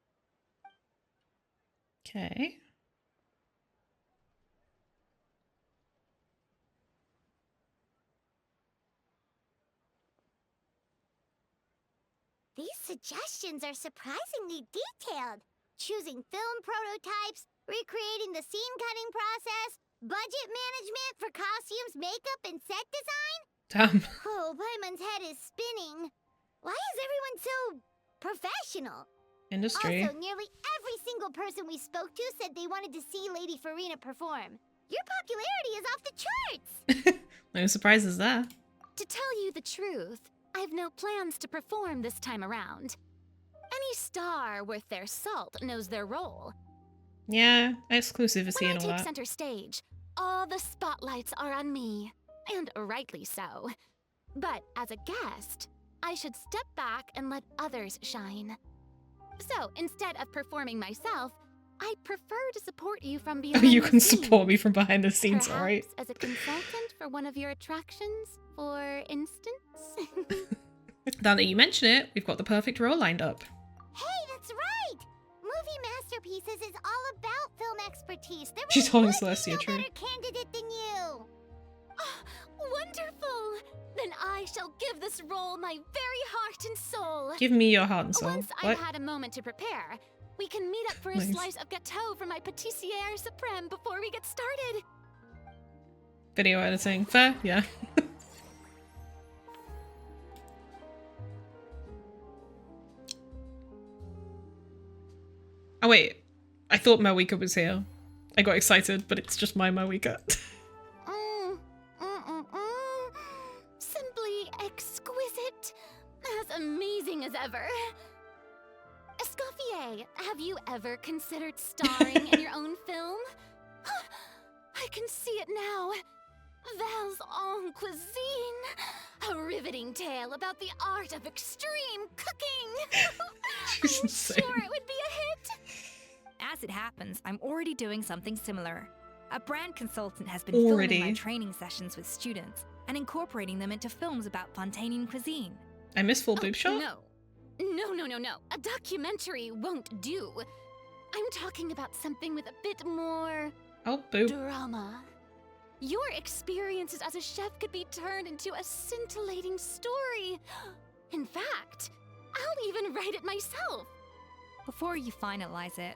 Okay. These suggestions are surprisingly detailed. Choosing film prototypes, recreating the scene cutting process, budget management for costumes, makeup, and set design. Damn. Oh, Paimon's head is spinning. Why is everyone so professional? Industry. Also, nearly every single person we spoke to said they wanted to see Lady Furina perform. Your popularity is off the charts. No surprises there. To tell you the truth, I've no plans to perform this time around. Any star worth their salt knows their role. Yeah, exclusivity When I and all take that. center stage, all the spotlights are on me, and rightly so. But as a guest, I should step back and let others shine. So instead of performing myself, I'd prefer to support you from Oh, behind you the can scenes. support me from behind the scenes, Perhaps alright? as a consultant for one of your attractions, for instance? Now that you mention it, we've got the perfect role lined up. Hey, that's right! Movie Masterpieces is all about film expertise. There She's really holding would be Celestia, no true. better candidate than you. Oh, wonderful! Then I shall give this role my very heart and soul. Give me your heart and soul. Once What? I've had a moment to prepare, we can meet up for a Nice. slice of gâteau from my pâtissière suprême before we get started. Video editing. Fair? Yeah. Oh wait, I thought Mawika was here. I got excited, but it's just my Mawika. Simply exquisite. As amazing as ever. Escoffier, have you ever considered starring in your own film? I can see it now. Val's en cuisine. A riveting tale about the art of extreme cooking. She's I'm insane. sure it would be a hit. As it happens, I'm already doing something similar. A brand consultant has been Already? filming my training sessions with students and incorporating them into films about Fontanian cuisine. I miss full boob shot? No. No. A documentary won't do. I'm talking about something with a bit more Oh, boob. drama. Your experiences as a chef could be turned into a scintillating story. In fact, I'll even write it myself. Before you finalize it,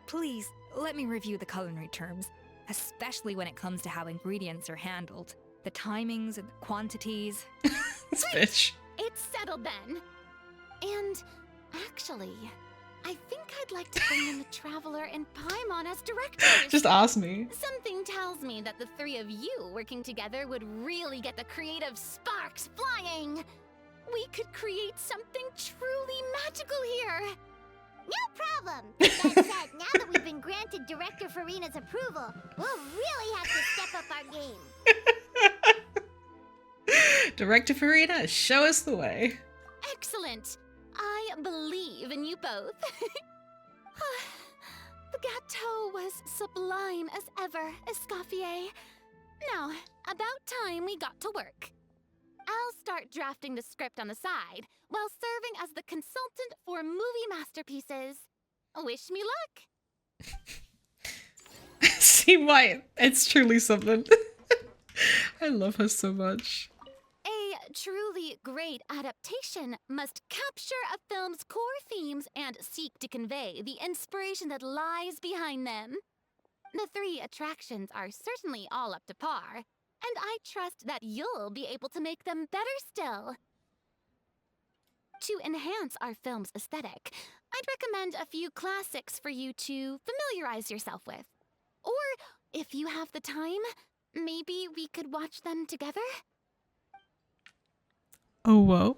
please let me review the culinary terms, especially when it comes to how ingredients are handled, the timings and the quantities. This bitch. It's settled then. And actually, I think I'd like to bring in the Traveler and Paimon as directors. Just ask me. Something tells me that the three of you working together would really get the creative sparks flying. We could create something truly magical here. No problem. That said, now that we've been granted Director Furina's approval, we'll really have to step up our game. Director Furina, show us the way. Excellent. I believe in you both. The gâteau was sublime as ever, Escoffier. Now, about time we got to work. I'll start drafting the script on the side while serving as the consultant for movie masterpieces. Wish me luck. See why it's truly something. I love her so much. A truly great adaptation must capture a film's core themes and seek to convey the inspiration that lies behind them. The three attractions are certainly all up to par, and I trust that you'll be able to make them better still. To enhance our film's aesthetic, I'd recommend a few classics for you to familiarize yourself with. Or, if you have the time, maybe we could watch them together? Oh, whoa.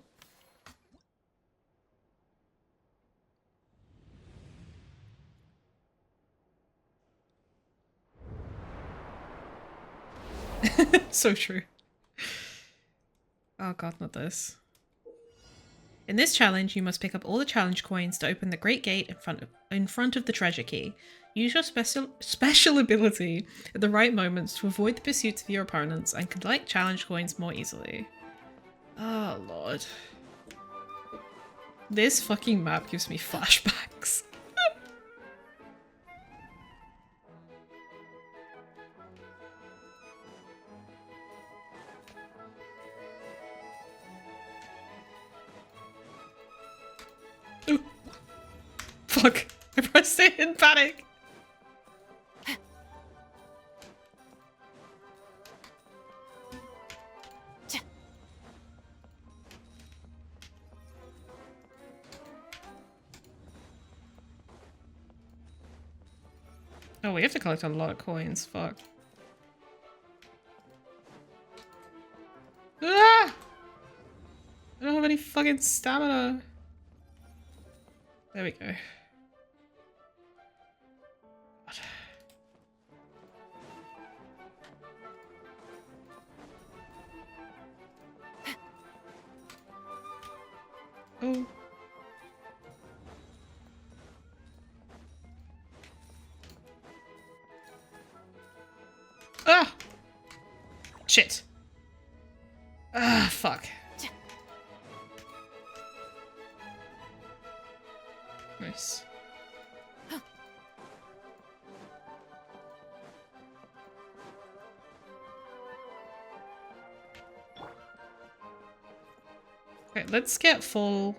So true. Oh god, not this. In this challenge, you must pick up all the challenge coins to open the Great Gate in front of the treasure key. Use your special ability at the right moments to avoid the pursuits of your opponents and collect challenge coins more easily. Oh lord. This fucking map gives me flashbacks. Ooh. Fuck. I pressed it in panic. Oh, we have to collect a lot of coins. Fuck. Ah! I don't have any fucking stamina. There we go. God. Oh. Ah! Shit. Ah, fuck. Nice. Okay, let's get full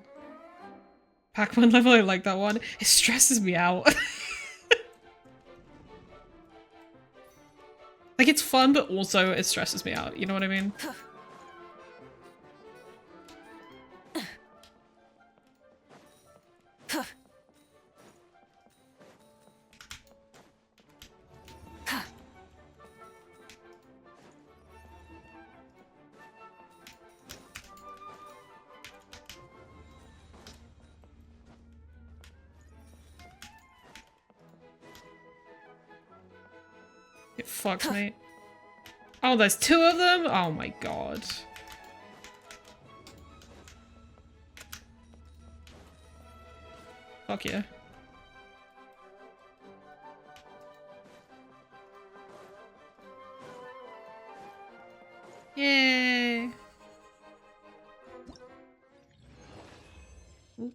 Pac-Man level. I like that one. It stresses me out. Like, it's fun, but also it stresses me out. You know what I mean? It fucks me. Oh, there's two of them? Oh my god. Fuck yeah. Yay! Oop.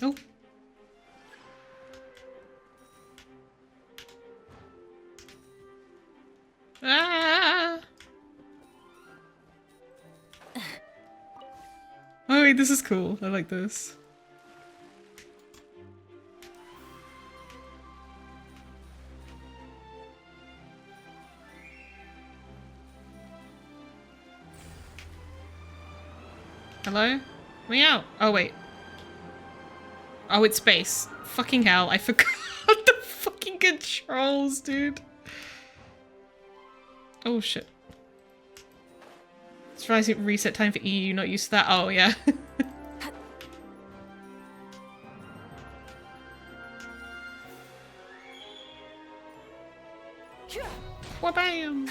Oh. Ah! Oh wait, this is cool. I like this. Hello? Me out. Oh wait. Oh, it's space. Fucking hell, I forgot the fucking controls, dude. Oh shit. It's rising reset time for EU, not used to that. Oh yeah. Wabam!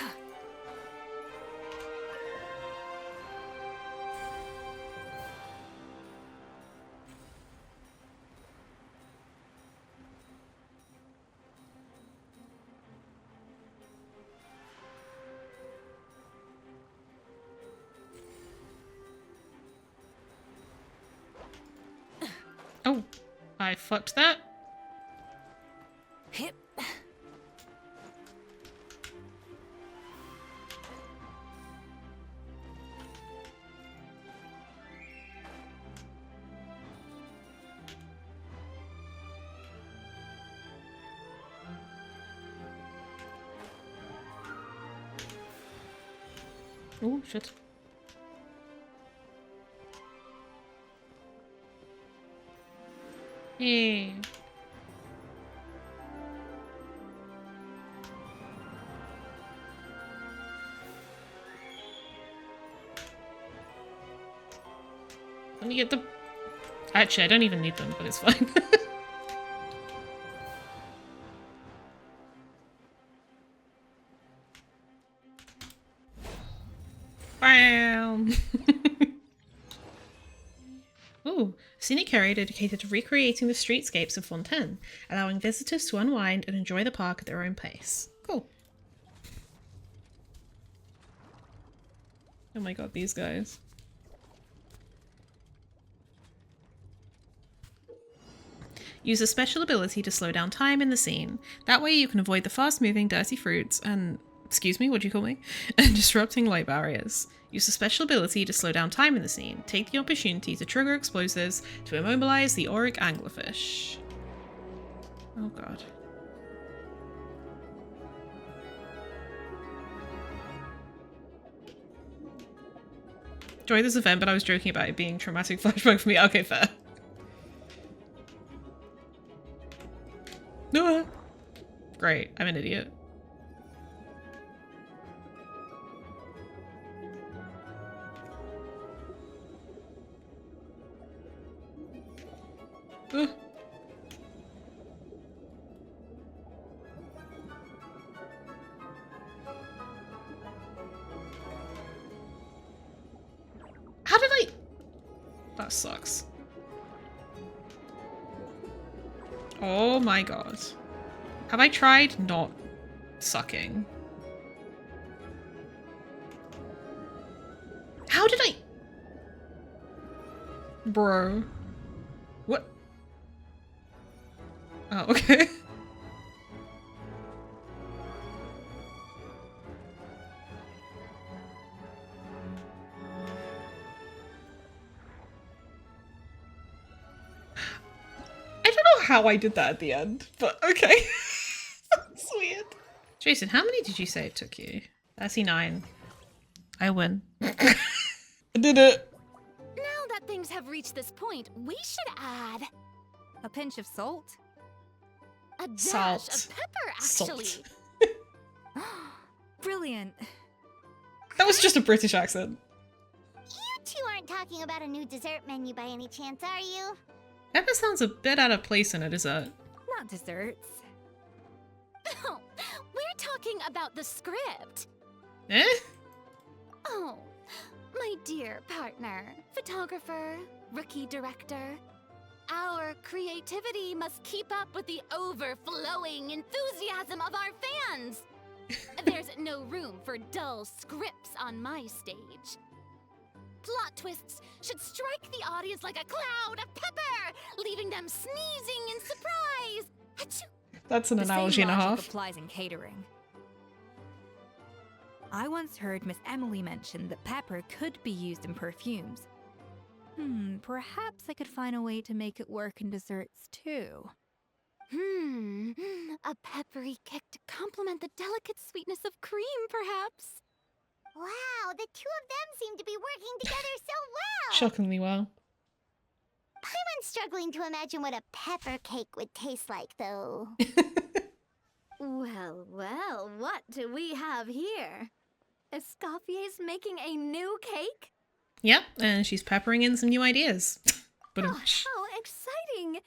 Oh, I fucked that. Hip. Oh, shit. Hey. Let me get the... Actually, I don't even need them, but it's fine. Bam! Ooh, scenic area dedicated to recreating the streetscapes of Fontaine, allowing visitors to unwind and enjoy the park at their own pace. Cool. Oh my god, these guys. Use a special ability to slow down time in the scene. That way you can avoid the fast-moving dirty fruits and... Excuse me, what do you call me? And disrupting light barriers. Use a special ability to slow down time in the scene. Take the opportunity to trigger explosives to immobilize the auric anglerfish. Oh god. Enjoy this event, but I was joking about it being traumatic flashback for me. Okay, fair. No. Great, I'm an idiot. How did I... That sucks. Oh my god. Have I tried not sucking? How did I... Bro. What? Oh, okay. I don't know how I did that at the end, but okay. That's weird. Jason, how many did you say it took you? 39. I win. I did it. Now that things have reached this point, we should add A pinch of salt? a dash Salt. of pepper, actually. Salt. Brilliant. That was just a British accent. You two aren't talking about a new dessert menu by any chance, are you? Pepper sounds a bit out of place in a dessert. Not desserts. Oh, we're talking about the script. Eh? Oh, my dear partner, photographer, rookie director. Our creativity must keep up with the overflowing enthusiasm of our fans. There's no room for dull scripts on my stage. Plot twists should strike the audience like a cloud of pepper, leaving them sneezing in surprise. Achoo! That's an The same analogy and a logic half. applies in catering. I once heard Miss Emily mention that pepper could be used in perfumes. Perhaps I could find a way to make it work in desserts too. A peppery kick to complement the delicate sweetness of cream, perhaps. Wow, the two of them seem to be working together so well. Shockingly well. Paimon's struggling to imagine what a pepper cake would taste like, though. Well, well, what do we have here? Escoffier's making a new cake? Yep, and she's peppering in some new ideas. But Oh, how exciting!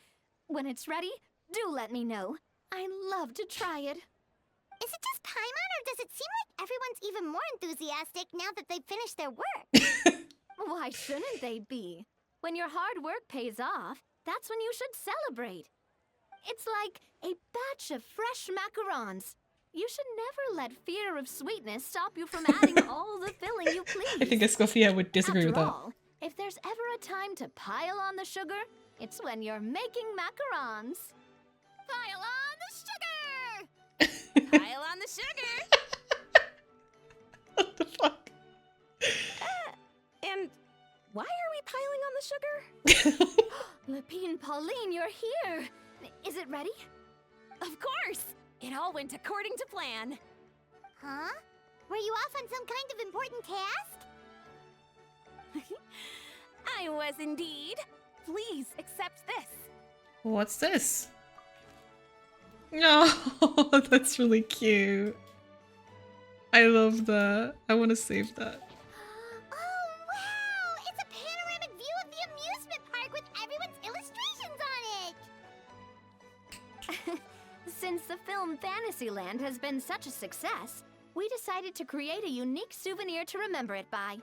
When it's ready, do let me know. I'd love to try it. Is it just Paimon, or does it seem like everyone's even more enthusiastic now that they've finished their work? Why shouldn't they be? When your hard work pays off, that's when you should celebrate. It's like a batch of fresh macarons. You should never let fear of sweetness stop you from adding all the filling you please. I think Escoffia would disagree After with that. all, if there's ever a time to pile on the sugar, it's when you're making macarons. Pile on the sugar! Pile on the sugar! What the fuck? And why are we piling on the sugar? Lepine Pauline, you're here. Is it ready? Of course! It all went according to plan. Huh? Were you off on some kind of important task? I was indeed. Please accept this. What's this? No, that's really cute. I love that. I want to save that. Oh, wow! It's a panoramic view of the amusement park with everyone's illustrations on it! Since the film Fantasyland has been such a success, we decided to create a unique souvenir to remember it by.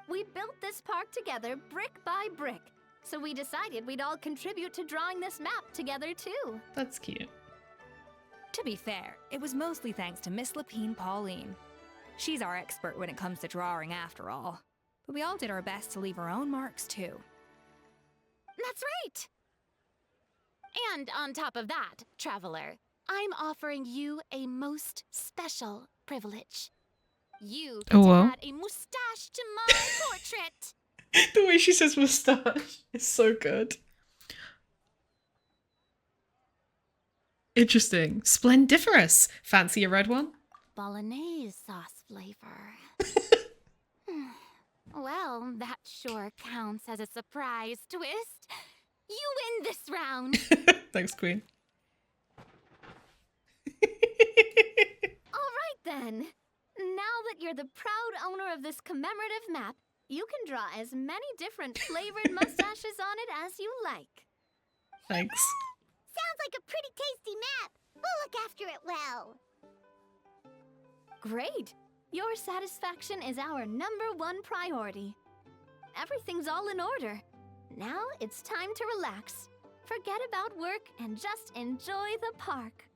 We built this park together brick by brick, so we decided we'd all contribute to drawing this map together too. That's cute. To be fair, it was mostly thanks to Miss Lepine Pauline. She's our expert when it comes to drawing after all. But we all did our best to leave our own marks too. That's right! And on top of that, Traveler, I'm offering you a most special privilege. You get Oh, to well. add a mustache to my portrait! The way she says mustache is so good. Interesting. Splendiferous. Fancy a red one? Bolognese sauce flavor. Well, that sure counts as a surprise twist. You win this round. Thanks, Queen. All right then. Now that you're the proud owner of this commemorative map, you can draw as many different flavored mustaches on it as you like. Thanks. Sounds like a pretty tasty map. We'll look after it well. Great! Your satisfaction is our #1 priority. Everything's all in order. Now it's time to relax. Forget about work and just enjoy the park.